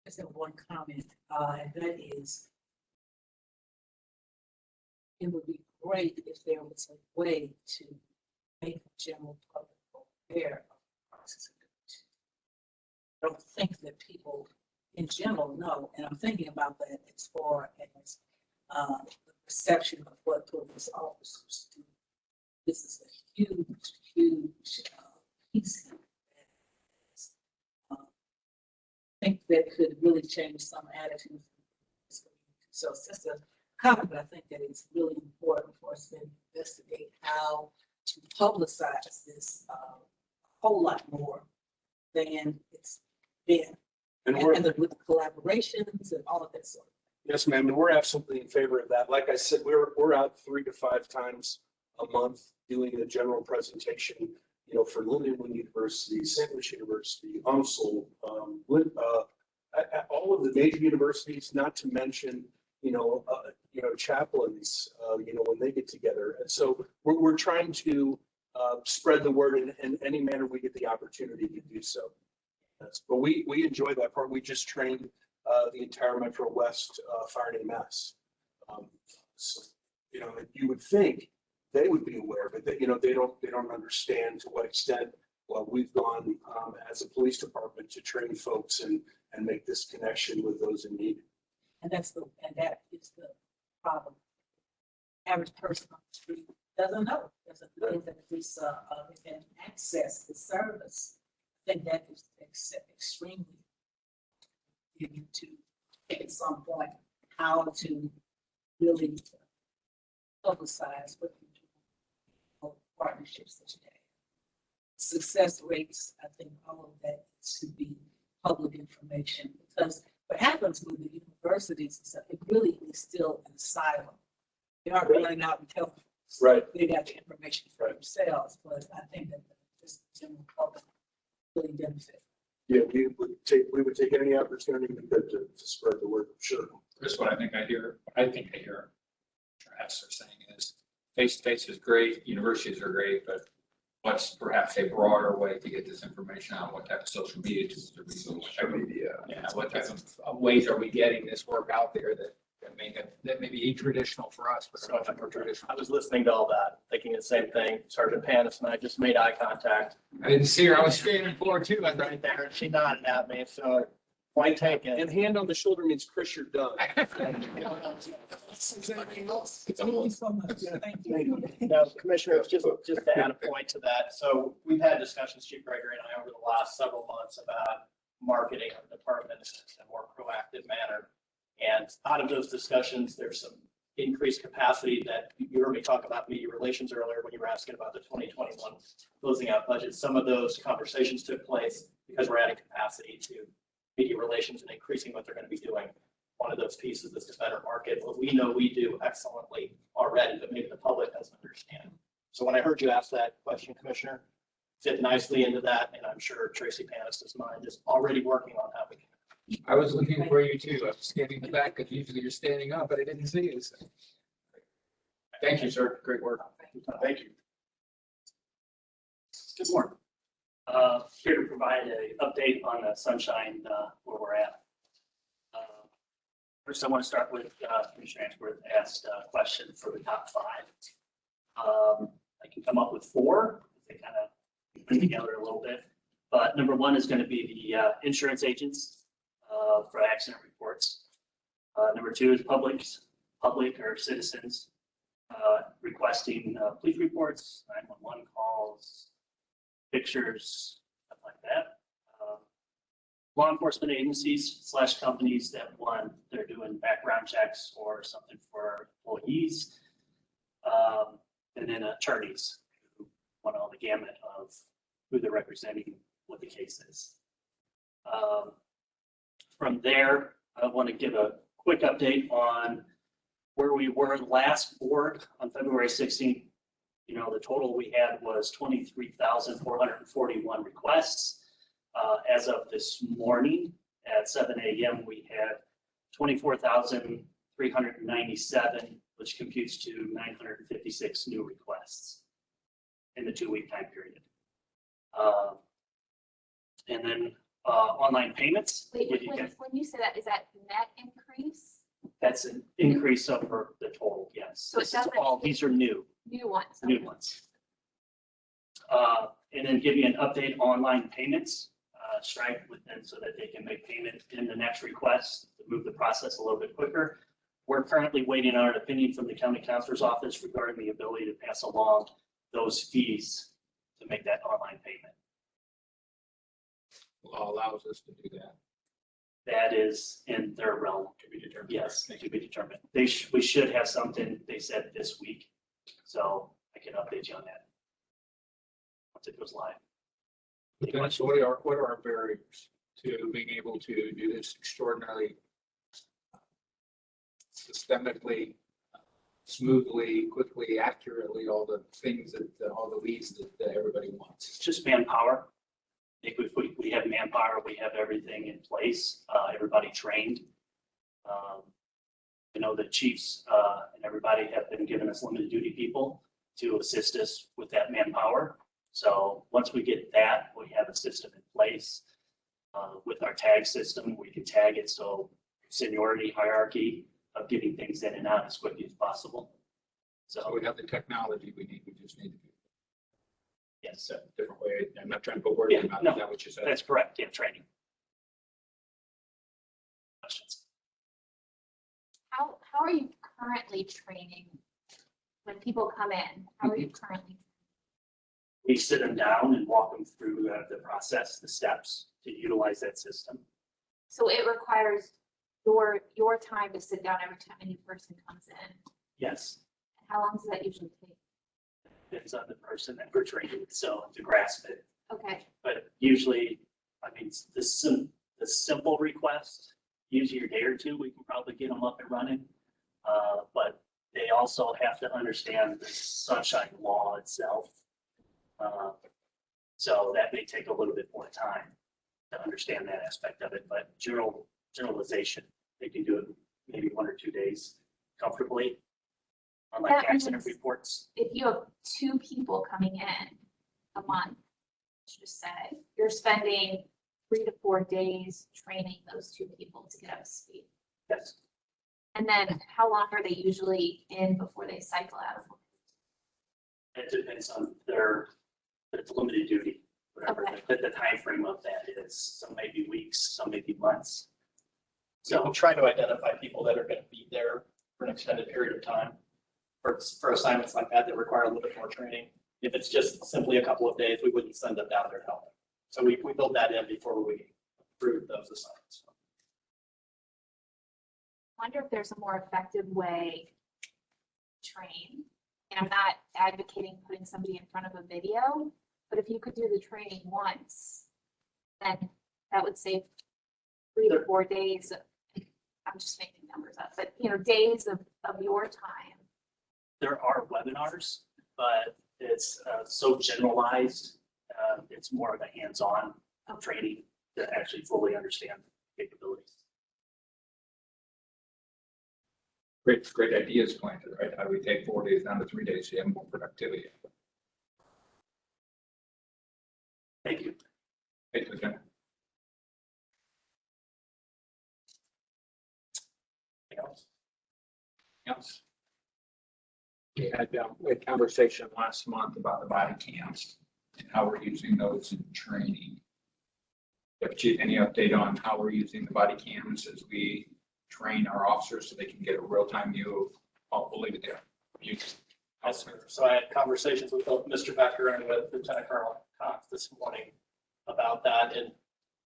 Just have one comment, and that is, it would be great if there was a way to make the general public aware of the process. I don't think that people in general know, and I'm thinking about that as far as the perception of what police officers do. This is a huge piece. I think that could really change some attitudes. So it's just a comment, but I think that it's really important for us to investigate how to publicize this a whole lot more than it's been. And With the collaborations and all of that sort of thing. yes, ma'am, and we're absolutely in favor of that. Like I said, we're out 3 to 5 times a month doing a general presentation, you know, for Lindenwood University, Sandwich University, UMSL, all of the major universities, not to mention, chaplains, when they get together. And so we're trying to spread the word in any manner we get the opportunity to do so. But we enjoy that part. We just trained the entire Metro West Fire and EMS. So, you would think they would be aware, but they don't understand to what extent. Well, we've gone as a police department to train folks and make this connection with those in need. And that is the problem. Average person on the street doesn't know that this can access the service. I think that is extremely to at some point how to really publicize what you do, partnerships that you have. Success rates, I think all of that should be public information, because what happens with the universities is that it really is still an asylum. They aren't running out and telling us. Right. They got the information for themselves, but I think that just the general public really benefit. Yeah, we would take any opportunity we could to spread the word, sure. Chris, what I think I hear Travis are saying is face-to-face is great, universities are great, but what's perhaps a broader way to get this information out? What type of social media tools are we using? What type of ways are we getting this work out there that may be traditional for us, but not more traditional? I was listening to all that, thinking the same thing. Sergeant Panis and I just made eye contact. I didn't see her. I was standing for too. I Right there, and she nodded at me, so point taken. And hand on the shoulder means Chris, you're done. Thank you so much. Thank you. No, Commissioner, just to add a point to that. So we've had discussions, Chief Gregory and I, over the last several months about marketing our department in a more proactive manner. And out of those discussions, there's some increased capacity that you heard me talk about media relations earlier when you were asking about the 2021 closing out budget. Some of those conversations took place because we're adding capacity to media relations and increasing what they're going to be doing. One of those pieces is to better market what we know we do excellently already, but maybe the public doesn't understand. So when I heard you ask that question, Commissioner, fit nicely into that, and I'm sure Tracy Panis's mind is already working on how we can. I was looking for you too. I was standing in the back because usually you're standing up, but I didn't see you. So. Thank you, sir. Great work. Thank you. Good morning. Here to provide an update on the Sunshine where we're at. First, I want to start with Commissioner Answorth asked a question for the top 5. I can come up with 4. They kind of put together a little bit. But number 1 is going to be the insurance agents for accident reports. Number 2 is public or citizens requesting police reports, 911 calls, pictures, stuff like that. Law enforcement agencies / companies that they're doing background checks or something for employees. And then attorneys who want all the gamut of who they're representing, what the case is. From there, I want to give a quick update on where we were last board on February 16th, you know, the total we had was 23,441 requests. As of this morning at 7 a.m., we had 24,397, which computes to 956 new requests in the 2-week time period. And then online payments. Wait, when you say that, is that net increase? That's an increase over the total, yes. So it This is doesn't all, these are new ones? ones. And then give you an update online payments, Stripe with them so that they can make payment in the next request to move the process a little bit quicker. We're currently waiting on an opinion from the county counselor's office regarding the ability to pass along those fees to make that online payment. Law allows us to do that. That is in their realm. To be determined. Yes, they could be determined. We should have something, they said, this week. So I can update you on that once it goes live. So what are our barriers to being able to do this extraordinarily systemically, smoothly, quickly, accurately, all the things that, all the leads that everybody wants? It's just manpower. I think if we have manpower, we have everything in place, everybody trained. You know, the chiefs and everybody have been giving us limited duty people to assist us with that manpower. So once we get that, we have a system in place. With our tag system, we can tag it so seniority hierarchy of getting things in and out as quickly as possible. So we have the technology we need, we just need to do Yes, a different way. I'm not trying to put words in your mouth. no, Is that what you said? that's correct. Yeah, training. Questions? How are you currently training when people come in? How are you currently? We sit them down and walk them through the process, the steps to utilize that system. So it requires your time to sit down every time a new person comes in. Yes, How long does that usually take? depends on the person that we're training, so to grasp it. Okay, But usually, I mean, the simple request, usually a day or two, we can probably get them up and running. But they also have to understand the sunshine law itself. So that may take a little bit more time to understand that aspect of it, but generalization, they can do it maybe 1 or 2 days comfortably. Unlike That accident means- reports, if you have 2 people coming in a month, let's just say, you're spending 3 to 4 days training those 2 people to get up to speed. yes. And then how long are they usually in before they cycle out? It depends on it's limited duty, whatever Okay. the timeframe of that is. Some may be weeks, some may be months. So So we'll try to identify people that are going to be there for an extended period of time. For assignments like that require a little bit more training. If it's just simply a couple of days, we wouldn't send them down there to help them. So we build that in before we approve those assignments. Wonder if there's a more effective way to train. And I'm not advocating putting somebody in front of a video, but if you could do the training once, then that would save 3 to 4 days. I'm just making numbers up, but days of your time. there are webinars, but it's so generalized. It's more of a hands-on training to actually fully understand capabilities. Great ideas planted, right? How do we take 4 days down to 3 days, so you have more productivity? Thank you. Hey, Lieutenant. Anything else? Yes. We had a conversation last month about the body cams and how we're using those in training. Chief, any update on how we're using the body cams as we train our officers so they can get a real-time view of, we'll leave it there. Yes, sir. So I had conversations with both Mr. Becker and with Lieutenant Colonel Cox this morning about that, and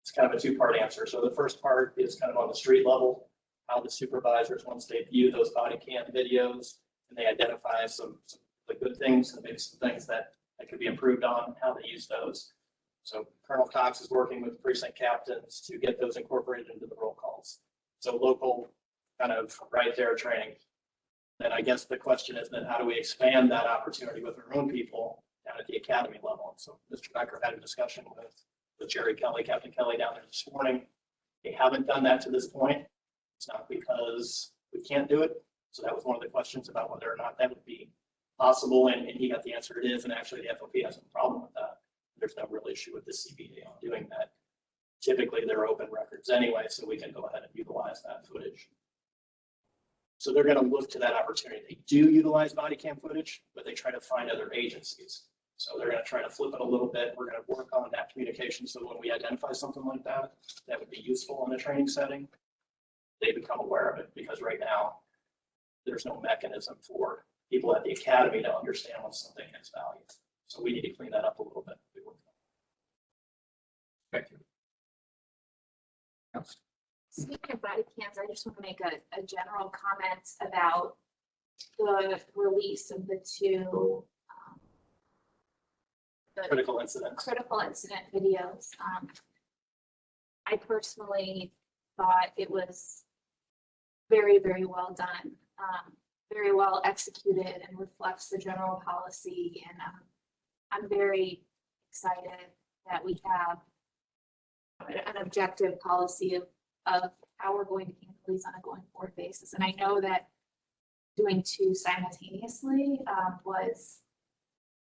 it's kind of a 2-part answer. So the first part is kind of on the street level, how the supervisors, once they view those body cam videos and they identify some the good things and maybe some things that could be improved on, how they use those. So Colonel Cox is working with precinct captains to get those incorporated into the roll calls. So local kind of right there training. then I guess the question is then how do we expand that opportunity with our own people down at the academy level? And so Mr. Becker had a discussion with Jerry Kelly, Captain Kelly down there this morning. They haven't done that to this point. It's not because we can't do it. So that was one of the questions about whether or not that would be possible. And he got the answer it is. And actually the FOP has no problem with that. There's no real issue with the CBA on doing that. Typically they're open records anyway, so we can go ahead and utilize that footage. So they're going to look to that opportunity. They do utilize body cam footage, but they try to find other agencies. So they're going to try to flip it a little bit. We're going to work on that communication. So when we identify something like that, that would be useful in a training setting, they become aware of it, because right now there's no mechanism for people at the academy to understand when something has value. So we need to clean that up a little bit. Thank you. Speaking of body cams, I just want to make a general comment about the release of the two Critical incidents. Critical incident videos. I personally thought it was very, very well done, very well executed, and reflects the general policy. And I'm very excited that we have an objective policy of how we're going to handle these on a going forward basis. And I know that doing two simultaneously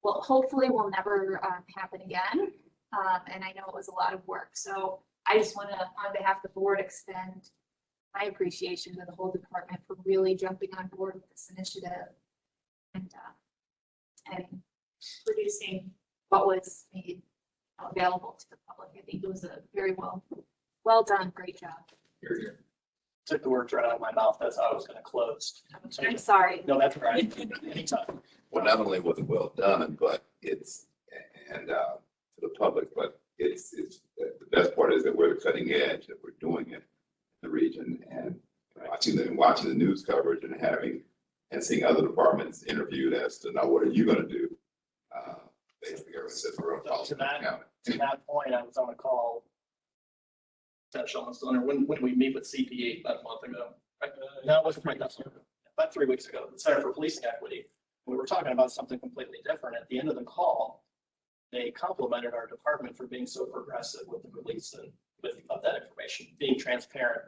hopefully will never happen again. And I know it was a lot of work. So I just want to, on behalf of the board, extend my appreciation to the whole department for really jumping on board with this initiative and producing what was made available to the public. I think it was a very well done, great job. Here, here. Took the words right out of my mouth. That's how I was going to close. I'm sorry. No, that's right. Anytime. Well, not only was it well done, but it's, and to the public, but it's the best part is that we're the cutting edge, that we're doing it in the region, and watching the news coverage and seeing other departments interviewed as to now what are you going to do? Basically, everyone says we're going to follow To the that point, I was on a call. When we meet with CPE about a month ago? No, it wasn't quite that long ago. About 3 weeks ago, the Center for Policing Equity. We were talking about something completely different. At the end of the call, they complimented our department for being so progressive with the release and of that information, being transparent.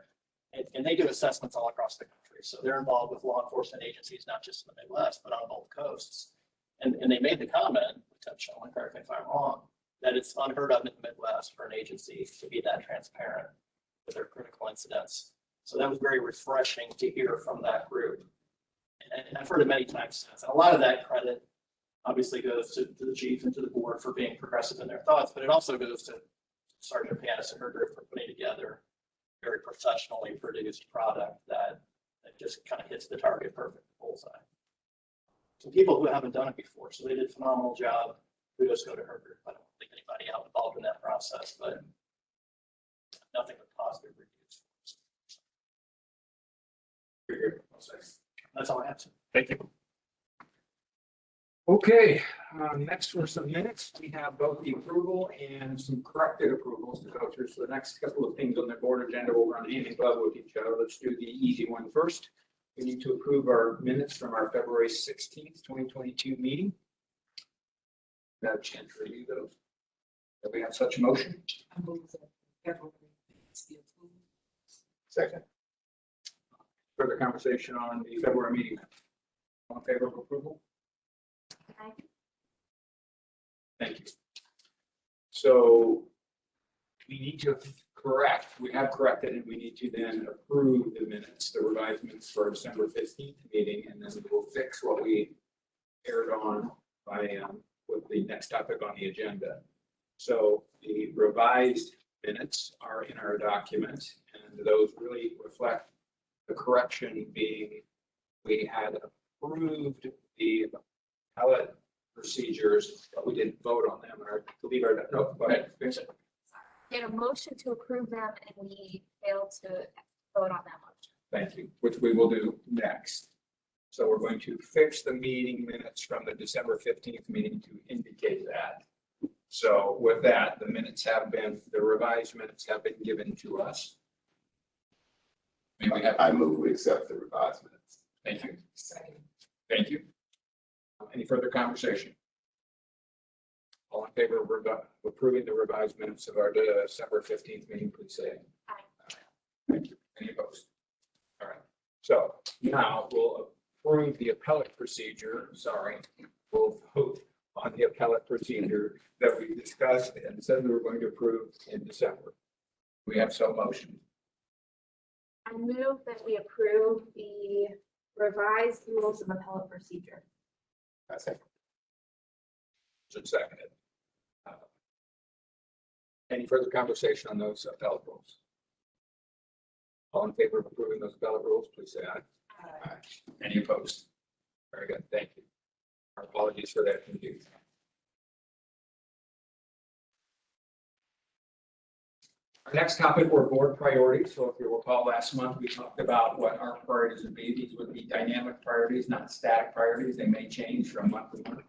And they do assessments all across the country. So they're involved with law enforcement agencies, not just in the Midwest, but on both coasts. And they made the comment, potentially, correct me if I'm wrong, that it's unheard of in the Midwest for an agency to be that transparent with their critical incidents. So that was very refreshing to hear from that group. And I've heard it many times since. And a lot of that credit obviously goes to the chief and to the board for being progressive in their thoughts, but it also goes to Sergeant Panis and her group for putting together a very professionally produced product that just kind of hits the target perfect bullseye. Some people who haven't done it before, so they did a phenomenal job. Kudos go to her group. I don't think anybody else involved in that process, but nothing but positive reviews. That's all I have to. Thank you. Okay, next for some minutes, we have both the approval and some corrected approvals to go through. So the next couple of things on the board agenda will run hand in glove with each other. Let's do the easy one first. We need to approve our minutes from our February 16th, 2022 meeting. Got a chance to review those. Do we have such a motion? I move that February minutes be approved. Second. Further conversation on the February meeting. All in favor of approval? Thank you. So we need to we have corrected, and we need to then approve the minutes, the revised minutes for December 15th meeting, and then we'll fix what we aired on by with the next topic on the agenda. So the revised minutes are in our document, and those really reflect the correction being we had approved the appellate procedures, but we didn't vote on them. And I believe our no, go ahead. Fix it. We had a motion to approve them and we failed to vote on that motion. Thank you, which we will do next. So we're going to fix the meeting minutes from the December 15th meeting to indicate that. So with that, the revised minutes have been given to us. I move we accept the revised minutes. Thank you. Second. Thank you. Any further conversation? All in favor of approving the revised minutes of our December 15th meeting, please say aye. Aye. Thank you. Any opposed? All right. So now we'll approve the appellate procedure. Sorry, we'll vote on the appellate procedure that we discussed and said we were going to approve in December. We have so motion. I move that we approve the revised rules of appellate procedure. That's it. Just seconded. Any further conversation on those appellate rules? All in favor of approving those appellate rules, please say aye. Aye. Any opposed? Very good, thank you. Our apologies for that confusion. Our next topic were board priorities. So if you recall, last month, we talked about what our priorities would be. These would be dynamic priorities, not static priorities. They may change from month to month.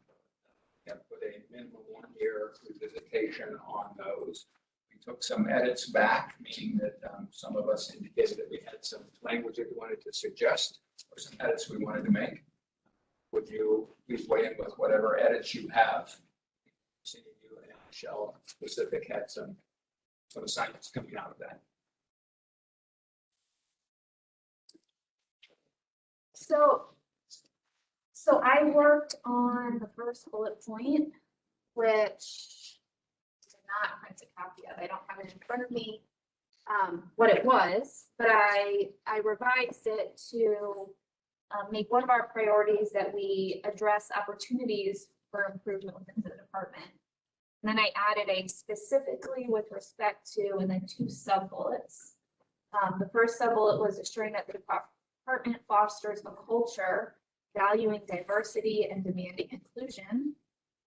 With a minimum 1-year revisitation on those. We took some edits back, meaning that some of us indicated that we had some language that we wanted to suggest or some edits we wanted to make. Would you please weigh in with whatever edits you have? Seeing you and Michelle specific had some assignments coming out of that. So I worked on the first bullet point, which I did not print a copy of. I don't have it in front of me, what it was, but I revised it to make one of our priorities that we address opportunities for improvement within the department. And then I added a specifically with respect to, and then 2 sub-bullets. The first sub-bullet was ensuring that the department fosters a culture valuing diversity and demanding inclusion. And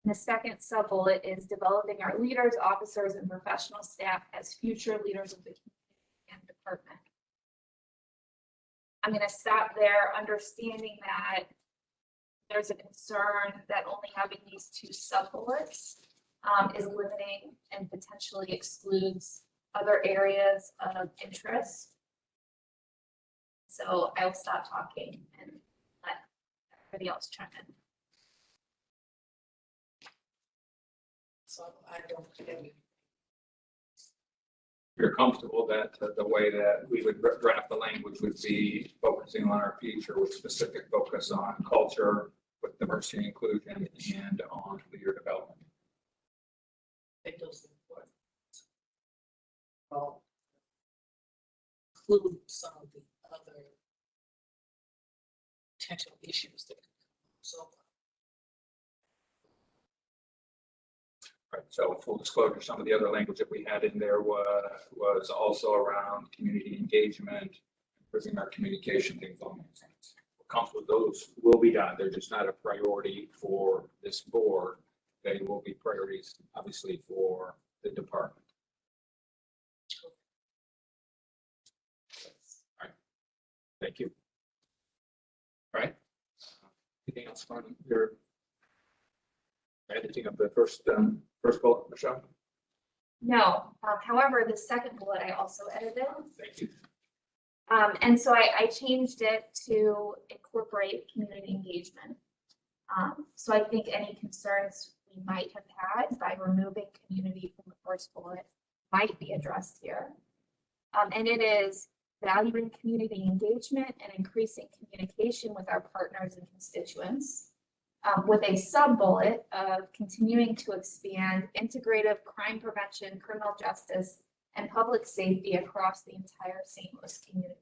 the second sub-bullet is developing our leaders, officers, and professional staff as future leaders of the community and department. I'm going to stop there, understanding that there's a concern that only having these 2 sub-bullets is limiting and potentially excludes other areas of interest. So I will stop talking and let everybody else chime in. So I don't have any. You're comfortable that the way that we would draft the language would be focusing on our future with specific focus on culture, with diversity and inclusion, and on leader development. I think those are important. Well, include some of the other potential issues that could come. So Right. So full disclosure, some of the other language that we had in there was also around community engagement, improving our communication, things along those lines. We're comfortable those will be done. They're just not a priority for this board. They will be priorities, obviously, for the department. All right. Thank you. All right. Anything else on your editing of the first bullet, Michelle? No, however, the second bullet I also edited. Thank you. And so I changed it to incorporate community engagement. So I think any concerns we might have had by removing community from the first bullet might be addressed here. And it is valuing community engagement and increasing communication with our partners and constituents, with a sub-bullet of continuing to expand integrative crime prevention, criminal justice, and public safety across the entire St. Louis community.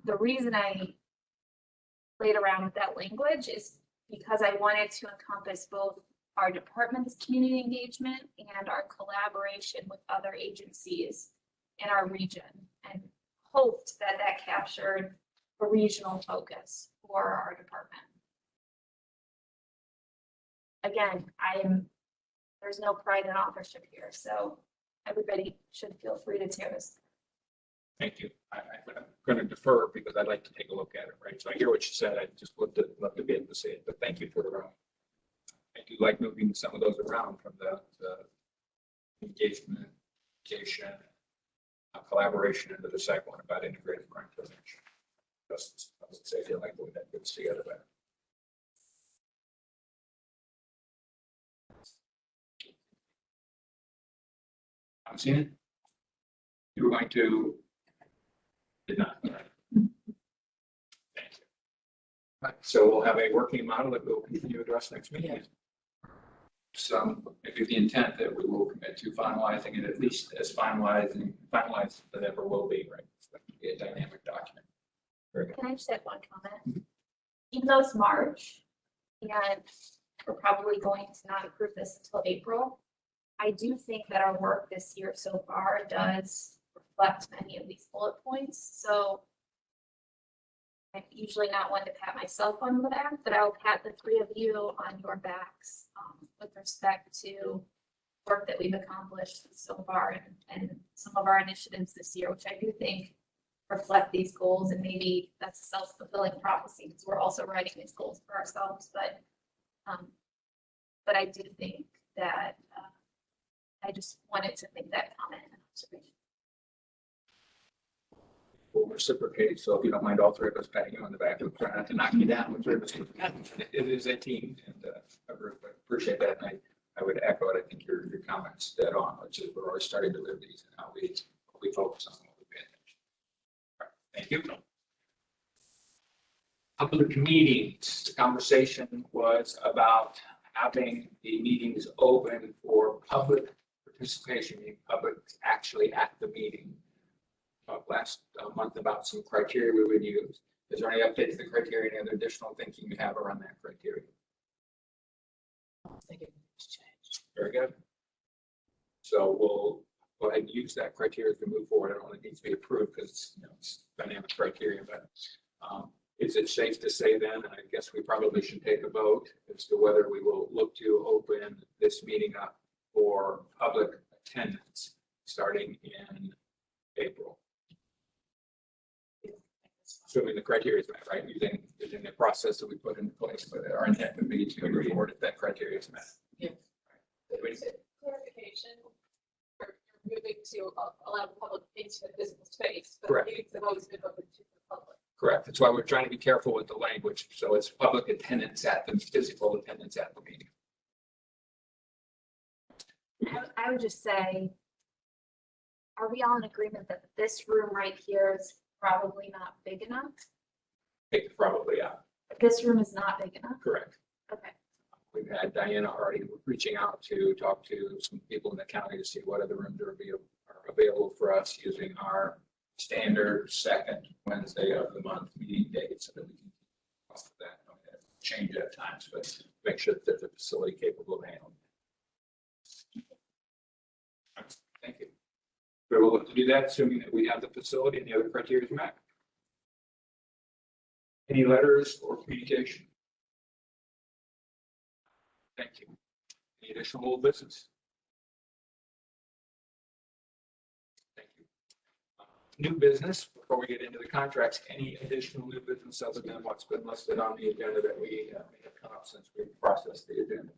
The reason I played around with that language is because I wanted to encompass both our department's community engagement and our collaboration with other agencies in our region, and hoped that that captured a regional focus for our department. Again, there's no pride in authorship here, so everybody should feel free to tear this. Thank you. I'm going to defer because I'd like to take a look at it, right? So I hear what you said. I just love to be able to see it, but thank you for I do like moving some of those around from the engagement, education, collaboration into the second one about integrated crime prevention. I would say I feel like the way that goes together better. I'm seeing it. You were going to. Did not. All right. Thank you. Right, so we'll have a working model that we'll continue to address next meeting. Some, maybe the intent that we will commit to finalizing it at least as finalized as it ever will be, right? It's going to be a dynamic document. Very good. Can I just add one comment? Even though it's March and we're probably going to not approve this until April, I do think that our work this year so far does reflect many of these bullet points. So I'm usually not one to pat myself on the back, but I'll pat the three of you on your backs with respect to work that we've accomplished so far and some of our initiatives this year, which I do think reflect these goals. And maybe that's a self-fulfilling prophecy because we're also writing these goals for ourselves. But I do think that I just wanted to make that comment and observation. We'll reciprocate. So if you don't mind, all three of us patting you on the back, we'll try not to knock you down. It is a team, and I appreciate that. And I would echo it. I think your comments dead on, which is we're already starting to live these and how we focus on what we pay attention. All right, thank you. Public meetings. The conversation was about having the meetings open for public participation, meaning public actually at the meeting. Last month about some criteria we would use. Is there any updates to the criteria, any other additional thinking you have around that criteria? I think it needs to change. Very good. So we'll go ahead and use that criteria to move forward. It only needs to be approved because it's dynamic criteria, but is it safe to say then, and I guess we probably should take a vote as to whether we will look to open this meeting up for public attendance starting in April? Assuming the criteria is met, right? Using the process that we put into place, but our intent would be to report if that criteria is met. Yeah. Clarification, you're moving to allow public into the physical space, but Correct. meetings have always been open to the public. Correct. That's why we're trying to be careful with the language. So it's public attendance at the physical attendance at the meeting. I would just say, are we all in agreement that this room right here is probably not big enough? Probably, yeah. This room is not big enough? Correct. Okay. We've had Diana already reaching out to talk to some people in the county to see what other rooms are available for us using our standard second Wednesday of the month meeting date so that we can off of that. Change at times, but make sure that there's a facility capable of handling. Thank you. We will look to do that, assuming that we have the facility and the other criteria is met. Any letters or communication? Thank you. Any additional old business? Thank you. New business, before we get into the contracts, any additional new business other than what's been listed on the agenda that we have come up since we processed the agenda?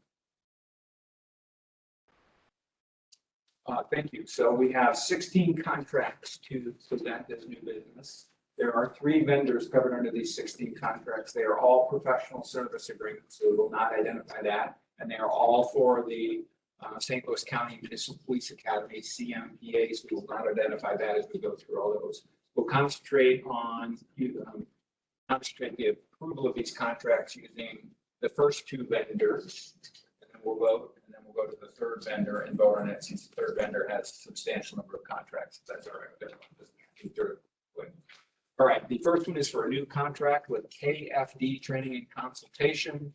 Thank you. So we have 16 contracts to present as new business. There are 3 vendors covered under these 16 contracts. They are all professional service agreements, so we will not identify that. And they are all for the St. Louis County Municipal Police Academy, CMPAs. We will not identify that as we go through all those. We'll concentrate on the approval of these contracts using the first 2 vendors. And then we'll vote, and then we'll go to the 3rd vendor and vote on it since the 3rd vendor has a substantial number of contracts. That's all right. All right, the first one is for a new contract with KFD Training and Consultation.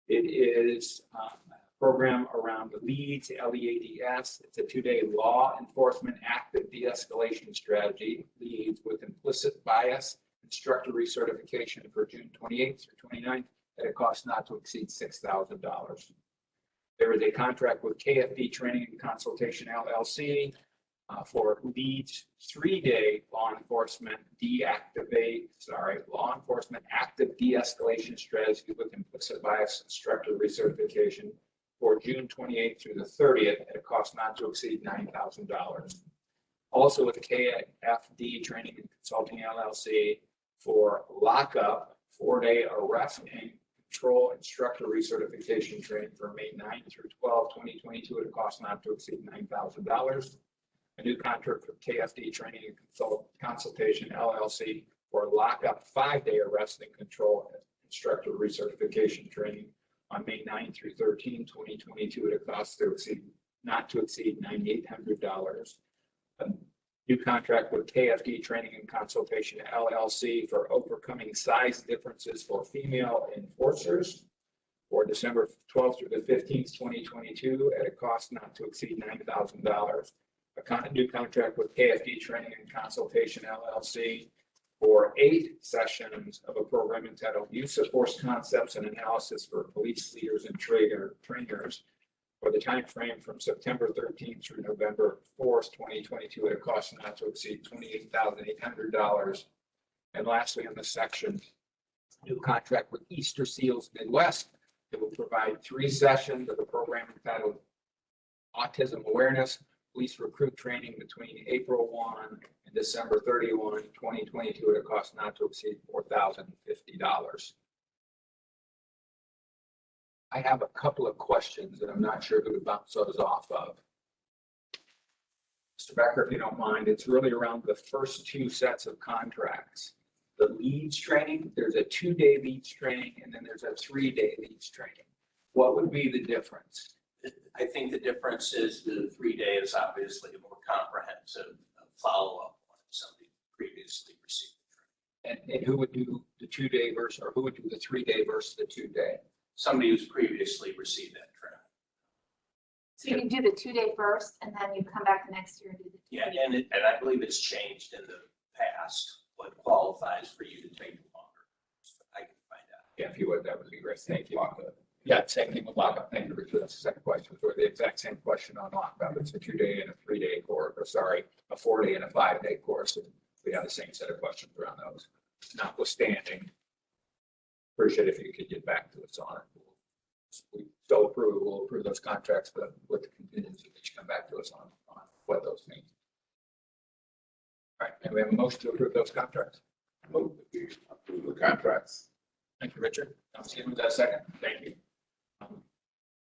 It is a program around the LEADS, LEADS. It's a 2-day law enforcement active de-escalation strategy, LEADS, with implicit bias instructor recertification for June 28th through 29th at a cost not to exceed $6,000. There is a contract with KFD Training and Consultation LLC for LEADS 3-day law enforcement active de-escalation strategy with implicit bias instructor recertification for June 28th through the 30th at a cost not to exceed $9,000. Also with KFD Training and Consulting LLC for lockup, 4-day arrest and control instructor recertification training for May 9 through 12, 2022 at a cost not to exceed $9,000. A new contract for KFD Training and Consultation LLC for lockup 5-day arrest and control instructor recertification training on May 9 through 13, 2022 at a cost not to exceed $9,800. A new contract with KFD Training and Consultation LLC for overcoming size differences for female enforcers for December 12th through the 15th, 2022 at a cost not to exceed $9,000. A new contract with KFD Training and Consultation LLC for 8 sessions of a program entitled Use of Force Concepts and Analysis for Police Leaders and Trainers for the time frame from September 13th through November 4th, 2022 at a cost not to exceed $28,800. And lastly, in this section, new contract with Easter Seals Midwest that will provide 3 sessions of a program entitled Autism Awareness Police Recruit Training between April 1 and December 31, 2022 at a cost not to exceed $4,050. I have a couple of questions and I'm not sure who to bounce those off of. Mr. Becker, if you don't mind, it's really around the first 2 sets of contracts. The leads training, there's a 2-day leads training and then there's a 3-day leads training. What would be the difference? I think the difference is the 3-day is obviously a more comprehensive follow-up on somebody previously received the training. And who would do the 2-day versus, or who would do the 3-day versus the 2-day? Somebody who's previously received that training. So you can do the 2-day first and then you come back the next year and do the 2-day. Yeah, and I believe it's changed in the past, what qualifies for you to take longer. I can find out. Yeah, if you would, that would be great. Thank you. Yeah, same thing with lockup. Thank you, Richard. That's the second question. Or the exact same question on lockup. It's a 2-day and a 3-day course, or sorry, a 4-day and a 5-day course. And we have the same set of questions around those. Notwithstanding, appreciate if you could get back to us on it. We still approve, we'll approve those contracts, but with the contingency that you come back to us on what those mean. All right, and we have a motion to approve those contracts. Move that we approve the contracts. Thank you, Richard. Excuse me, that second. Thank you.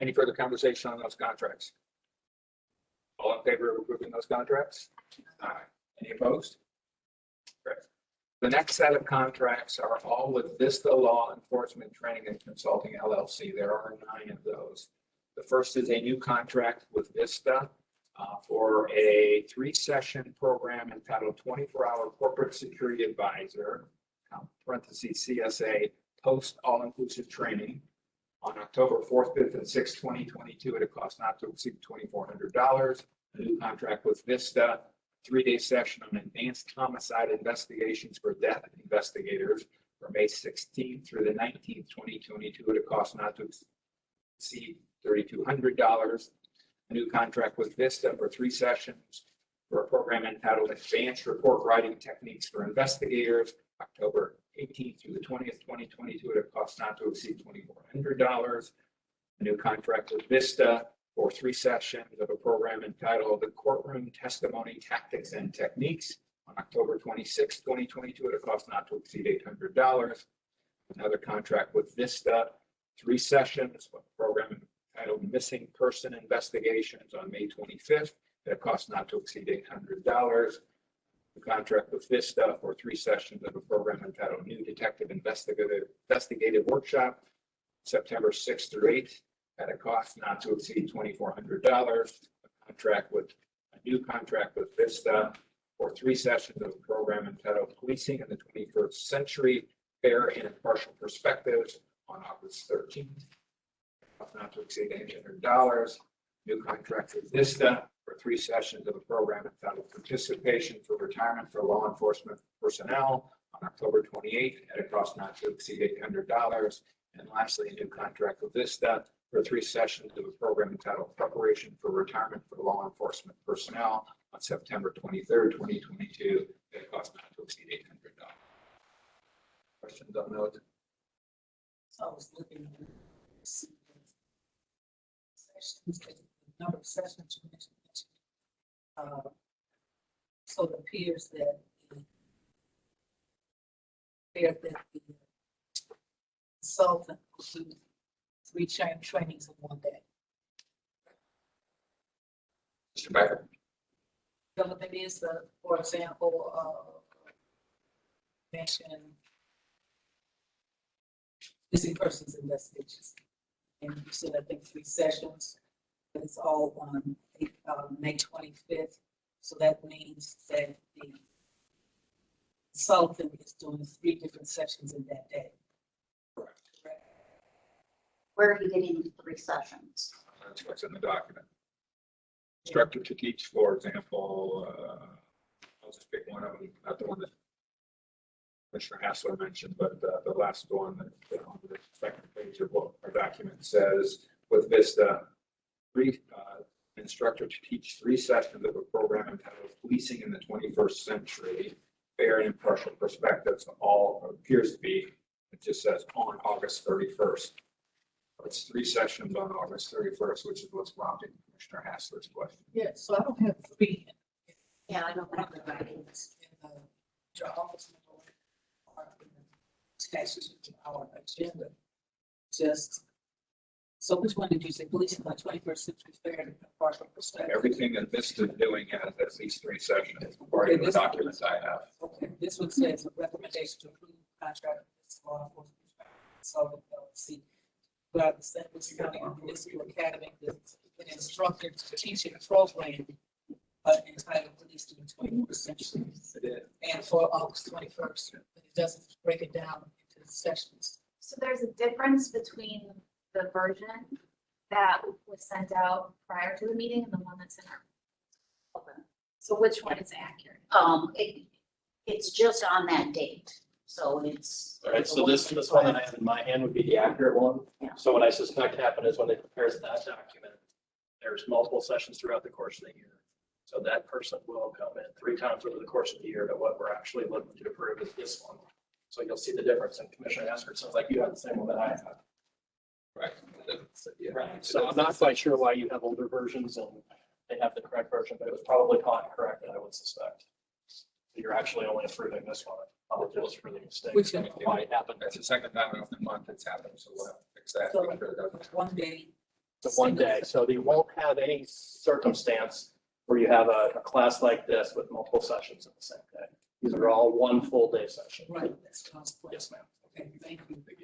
Any further conversation on those contracts? All in favor of approving those contracts? Aye. Any opposed? Great. The next set of contracts are all with Vista Law Enforcement Training and Consulting LLC. There are 9 of those. The first is a new contract with Vista for a 3-session program entitled 24-Hour Corporate Security Advisor, parentheses CSA, Post All-Inclusive Training on October 4th, 5th, and 6th, 2022 at a cost not to exceed $2,400. A new contract with Vista, 3-day session on advanced homicide investigations for death investigators from May 16th through the 19th, 2022 at a cost not to exceed $3,200. A new contract with Vista for 3 sessions for a program entitled Advanced Report Writing Techniques for Investigators, October 18th through the 20th, 2022 at a cost not to exceed $2,400. A new contract with Vista for 3 sessions of a program entitled The Courtroom Testimony Tactics and Techniques on October 26th, 2022 at a cost not to exceed $800. Another contract with Vista, 3 sessions of a program entitled Missing Person Investigations on May 25th at a cost not to exceed $800. The contract with Vista for 3 sessions of a program entitled New Detective Investigative Workshop, September 6th through 8th at a cost not to exceed $2,400. A new contract with Vista for 3 sessions of a program entitled Policing in the 21st Century, Fair and Impartial Perspectives on August 13th. Not to exceed $800. New contract with Vista for 3 sessions of a program entitled Participation for Retirement for Law Enforcement Personnel on October 28th at a cost not to exceed $800. And lastly, a new contract with Vista for 3 sessions of a program entitled Preparation for Retirement for Law Enforcement Personnel on September 23rd, 2022 at a cost not to exceed $800. Questions on those? So I was looking at sessions, the number of sessions you mentioned. So it appears that Fair that the consultant will do 3 trainings in one day. Mr. Becker? The other thing is, for example, mention missing persons investigations. And you said, I think 3 sessions, but it's all on May 25th. So that means that the consultant is doing 3 different sessions in that day. Correct. Where are you getting 3 sessions? That's what's in the document. Instructor to teach, for example, I'll just pick one of them, not the one that Commissioner Hassler mentioned, but the last one that on the second page of what our document says with Vista, 3 instructor to teach 3 sessions of a program entitled Policing in the 21st Century, Fair and Impartial Perspectives, all appears to be, it just says on August 31st. It's 3 sessions on August 31st, which is what's prompting Commissioner Hassler's question. Yeah, so I don't have 3. Yeah, I don't have have the that. documents in your office or attached to our agenda. Just, so which one did you say? Policing by 21st century fair and impartial perspective. Everything that Vista is doing has at least 3 sessions, according to the documents I have. Okay, this one says a recommendation to approve contract with law enforcement. So, see, but the St. Louis County Municipal Academy, the instructor teaching program entitled Police to the 21st Century. And for August 21st, it doesn't break it down into sessions. So there's a difference between the version that was sent out prior to the meeting and the one that's in our. So which one is accurate? It's just on that date, so it's. All right, so this one that I have in my hand would be the accurate one. Yeah. So what I suspect happened is when they prepared that document, there's multiple sessions throughout the course of the year. So that person will come in 3 times over the course of the year, but what we're actually looking to approve is this one. So you'll see the difference. And Commissioner Asker, sounds like you have the same one that I have. Right. Right. So I'm not quite sure why you have older versions and they have the correct version, but it was probably caught and corrected, I would suspect. You're actually only approving this one. Apologies for the mistake. Which Don't know why it happened. That's the second time in a month it's happened, so we'll have to fix that. So Make sure it doesn't- one day. It's one day, so you won't have any circumstance where you have a class like this with multiple sessions in the same day. These are all one full day session. Right, that's what I was. Yes, ma'am. Okay, thank you. Did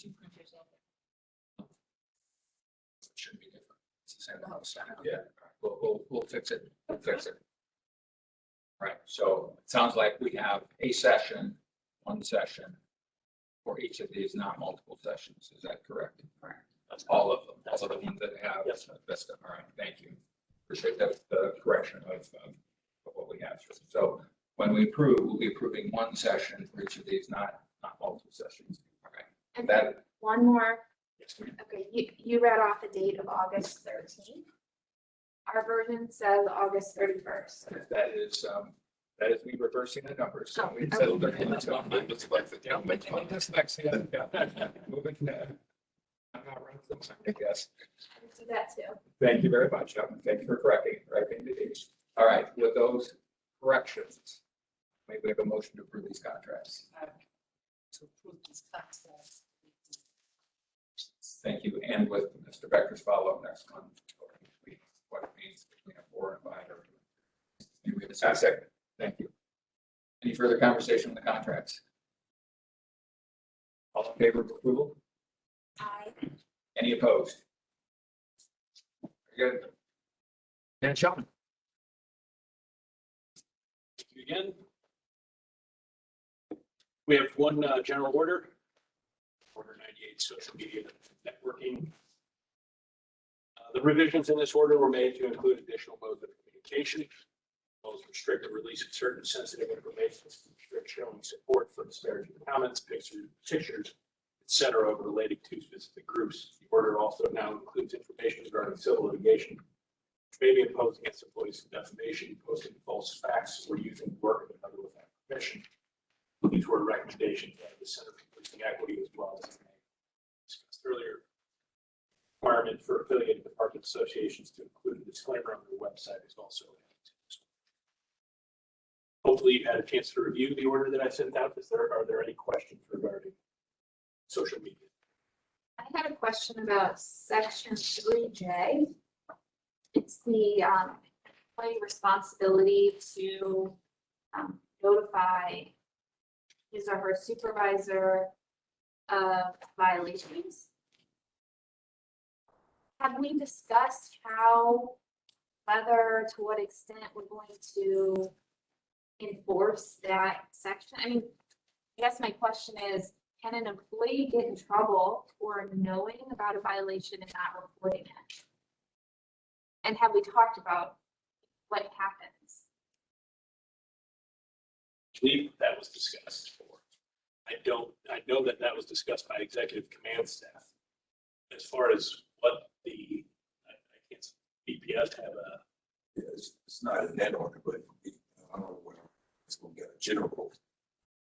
you print yours off? It shouldn't be different. It's the same house. Yeah, we'll fix it. We'll fix it. Right, so it sounds like we have a session, 1 session for each of these, not multiple sessions. Is that correct? Correct. That's all of them. That's All of them that have. Yes, sir. Vista. All right, thank you. Appreciate that, the correction of what we have. So when we approve, we'll be approving 1 session for each of these, not multiple sessions. Okay. And That- then one more. Yes, ma'am. Okay, you read off the date of August 13th. Our version says August 31st. That is me reversing the numbers. So we Okay. settled it in the top. Yeah, moving, I'm not running the time, I guess. I can do that too. Thank you very much. Thank you for correcting the dates. All right, with those corrections, maybe we have a motion to approve these contracts. To approve this contract. Thank you. And with Mr. Becker's follow-up next month. What it means between a 4 and 5. Maybe we have a second. Thank you. Any further conversation on the contracts? All in favor of approval? Aye. Any opposed? Very good. Dan Sheldon. Thank you again. We have one general order. Order 98, social media networking. The revisions in this order were made to include additional modes of communication. Those restrict the release of certain sensitive information, restrict showing support for disparaging comments, pictures, et cetera, related to specific groups. The order also now includes information regarding civil litigation, which may be imposed against employees for defamation, posting false facts, or using work of another without permission. These were recommendations by the Center for Policing Equity as well as discussed earlier. Requirement for affiliated department associations to include a disclaimer on their website is also added to this. hopefully you had a chance to review the order that I sent out. Are there any questions regarding social media? I had a question about section 3J. It's the employee responsibility to notify his or her supervisor of violations. Have we discussed how, whether, to what extent we're going to enforce that section? I mean, I guess my question is, can an employee get in trouble for knowing about a violation and not reporting it? And have we talked about what happens? I believe that was discussed before. I know that that was discussed by executive command staff. As far as what I can't, BPS have It's not in that order, but I don't know where it's going to get a general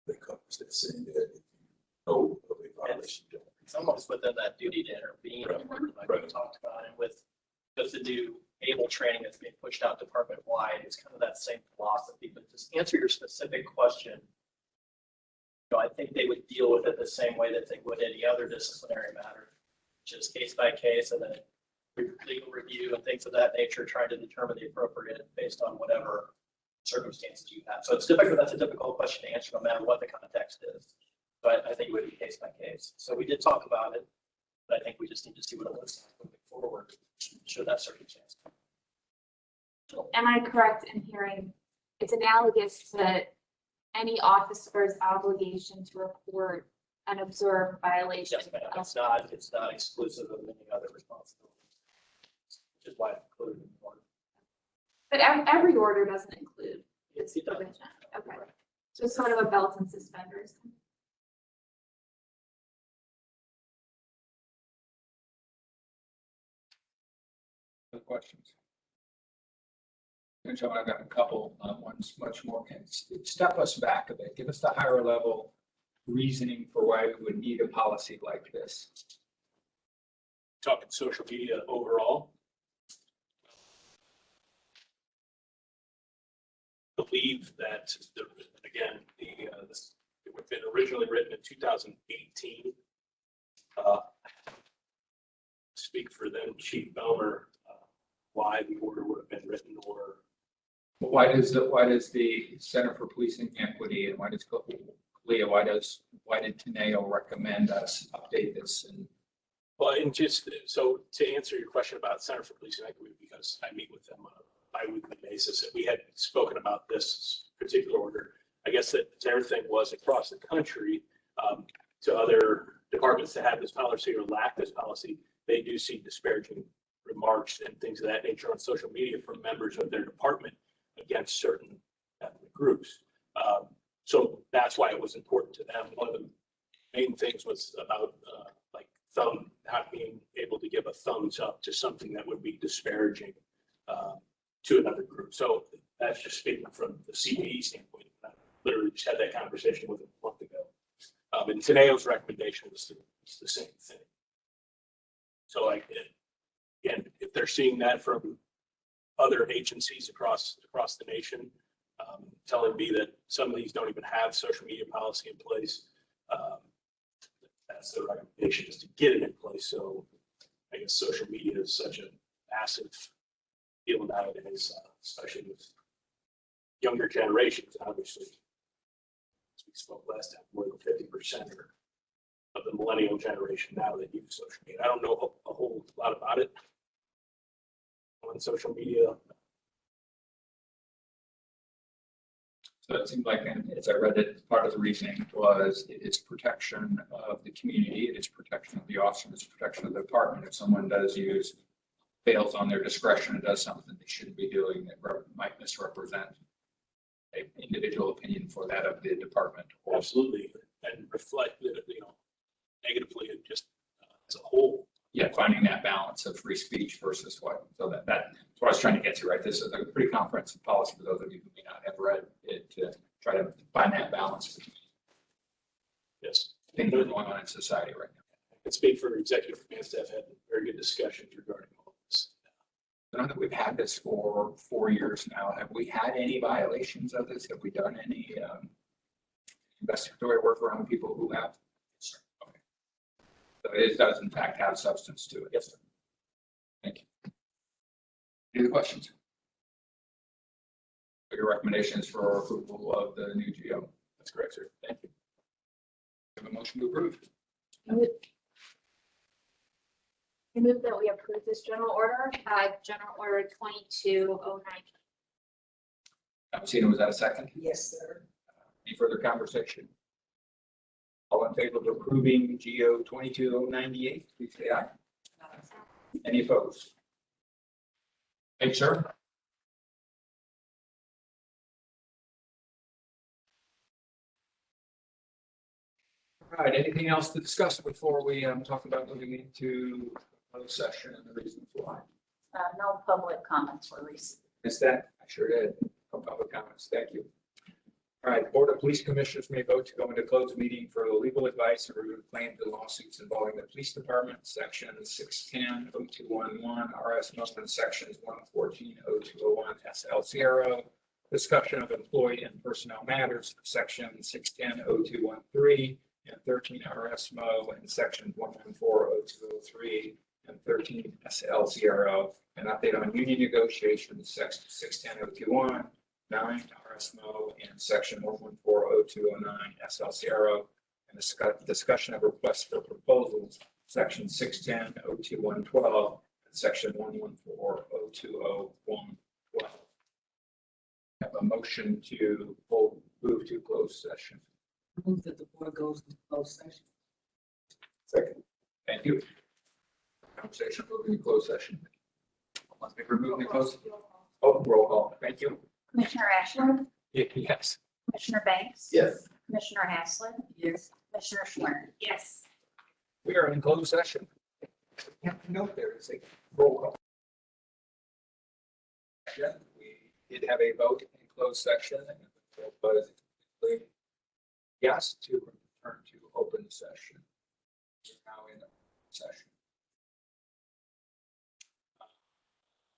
that covers that saying that if you know of a violation, don't. It's almost within that duty to intervene, like we talked about, and with the new ABLE training that's being pushed out department wide, it's kind of that same philosophy. But just answer your specific question. I think they would deal with it the same way that they would any other disciplinary matter, just case by case, and then legal review and things of that nature, trying to determine the appropriate based on whatever circumstances you have. So it's difficult. That's a difficult question to answer, no matter what the context is. But I think it would be case by case. So we did talk about it, but I think we just need to see what it looks like moving forward, should that circumstance come. Am I correct in hearing it's analogous to any officer's obligation to report an observed violation? Yes, ma'am. It's not exclusive of any other responsibilities, which is why I included in the order. But every order doesn't include It does. provision. Okay. So it's sort of a belt and suspenders. Other questions? And John, I've got a couple, ones much more. Step us back a bit. Give us the higher level reasoning for why we would need a policy like this. talking social media overall. Believe that, again, it was been originally written in 2018. Speak for them, Chief Belmer, why the order would have been written, or Why does the Center for Policing Equity and why did Teneo recommend us update this? And well, and just so to answer your question about Center for Policing Equity, because I meet with them on a bi-weekly basis, and we had spoken about this particular order. I guess that their thing was across the country, to other departments that have this policy or lack this policy, they do see disparaging remarks and things of that nature on social media from members of their department against certain ethnic groups. So that's why it was important to them. One of the main things was about like not being able to give a thumbs up to something that would be disparaging to another group. So that's just speaking from the CPE standpoint. I literally just had that conversation with them a month ago. And Teneo's recommendation was the same thing. So again, if they're seeing that from other agencies across the nation, telling me that some of these don't even have social media policy in place, that's the recommendation, is to get it in place. So I guess social media is such a massive deal nowadays, especially with younger generations. Obviously, as we spoke last time, more than 50% of the millennial generation now that use social media. I don't know a whole lot about it on social media. so it seemed like, and as I read it, part of the reasoning was it's protection of the community, it is protection of the officer, it's protection of the department. If someone fails on their discretion and does something they shouldn't be doing that might misrepresent an individual opinion for that of the department. Absolutely, and reflect that, negatively and just as a whole. Yeah, finding that balance of free speech versus what, so that's what I was trying to get to, right? This is a pretty comprehensive policy for those of you who may not have read it, to try to find that balance between Yes, things that are going on in society right now. I can speak for executive command staff, had very good discussions regarding all this. I know that we've had this for 4 years now. Have we had any violations of this? Have we done any investigatory work around people who have? Okay. So it does in fact have substance to it. Yes, sir. Thank you. Any other questions? Your recommendation is for approval of the new GO. That's correct, sir. Thank you. Have a motion to approve. I move that we approve this general order, general order 2209. Alcina, was that a second? Yes, sir. Any further conversation? All in favor of approving GO 22098, please say aye. Any opposed? Thanks, sir. All right, anything else to discuss before we talk about moving into closed session and the reasons why? No public comments were received. Missed that? I sure did. No public comments. Thank you. All right, Board of Police Commissioners may vote to go into closed meeting for legal advice or review claims and lawsuits involving the police department, section 610-0211, RS Mullen, sections 114-0201, SLCRO, discussion of employee and personnel matters, section 610-0213, and 13 RS Mo, and section 114-0203, and 13 SLCRO, an update on union negotiations, section 610-021, 9 RSMO, and section 114-0209 SLCRO, and discussion of requests for proposals, section 610-02112, and section 114-020112. Have a motion to move to closed session. Move that the board goes to closed session. Second. Thank you. Conversation moving to closed session. Once we remove the closed. Oh, roll call. Thank you. Commissioner Ashland, Yes. Commissioner Banks. Yes. Commissioner Haslett, Yes. Commissioner Schwer. Yes. We are in closed session. Yeah, note there is a roll call. Yeah, we did have a vote in closed section, and the vote was yes to return to open session. We're now in session.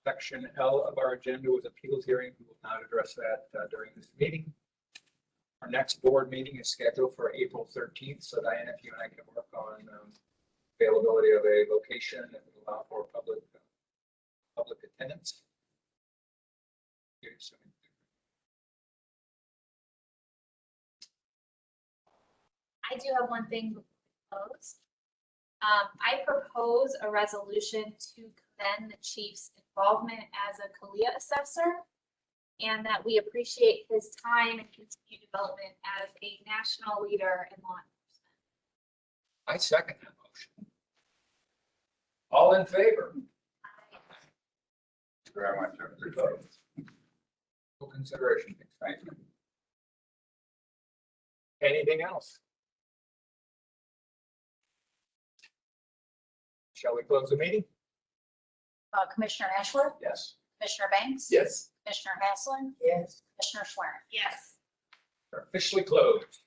Section L of our agenda was appeals hearing. We will not address that during this meeting. Our next board meeting is scheduled for April 13th. So Diana, if you and I can work on availability of a location that will allow for public attendance. I do have one thing to propose. I propose a resolution to commend the chief's involvement as a CALIA assessor, and that we appreciate his time and continued development as a national leader in law enforcement. I second that motion. All in favor? Thank you very much. Full consideration. Thank you. Anything else? Shall we close the meeting? Commissioner Ashworth, Yes. Commissioner Banks. Yes. Commissioner Haslett, Yes. Commissioner Schwer. Yes. We're officially closed.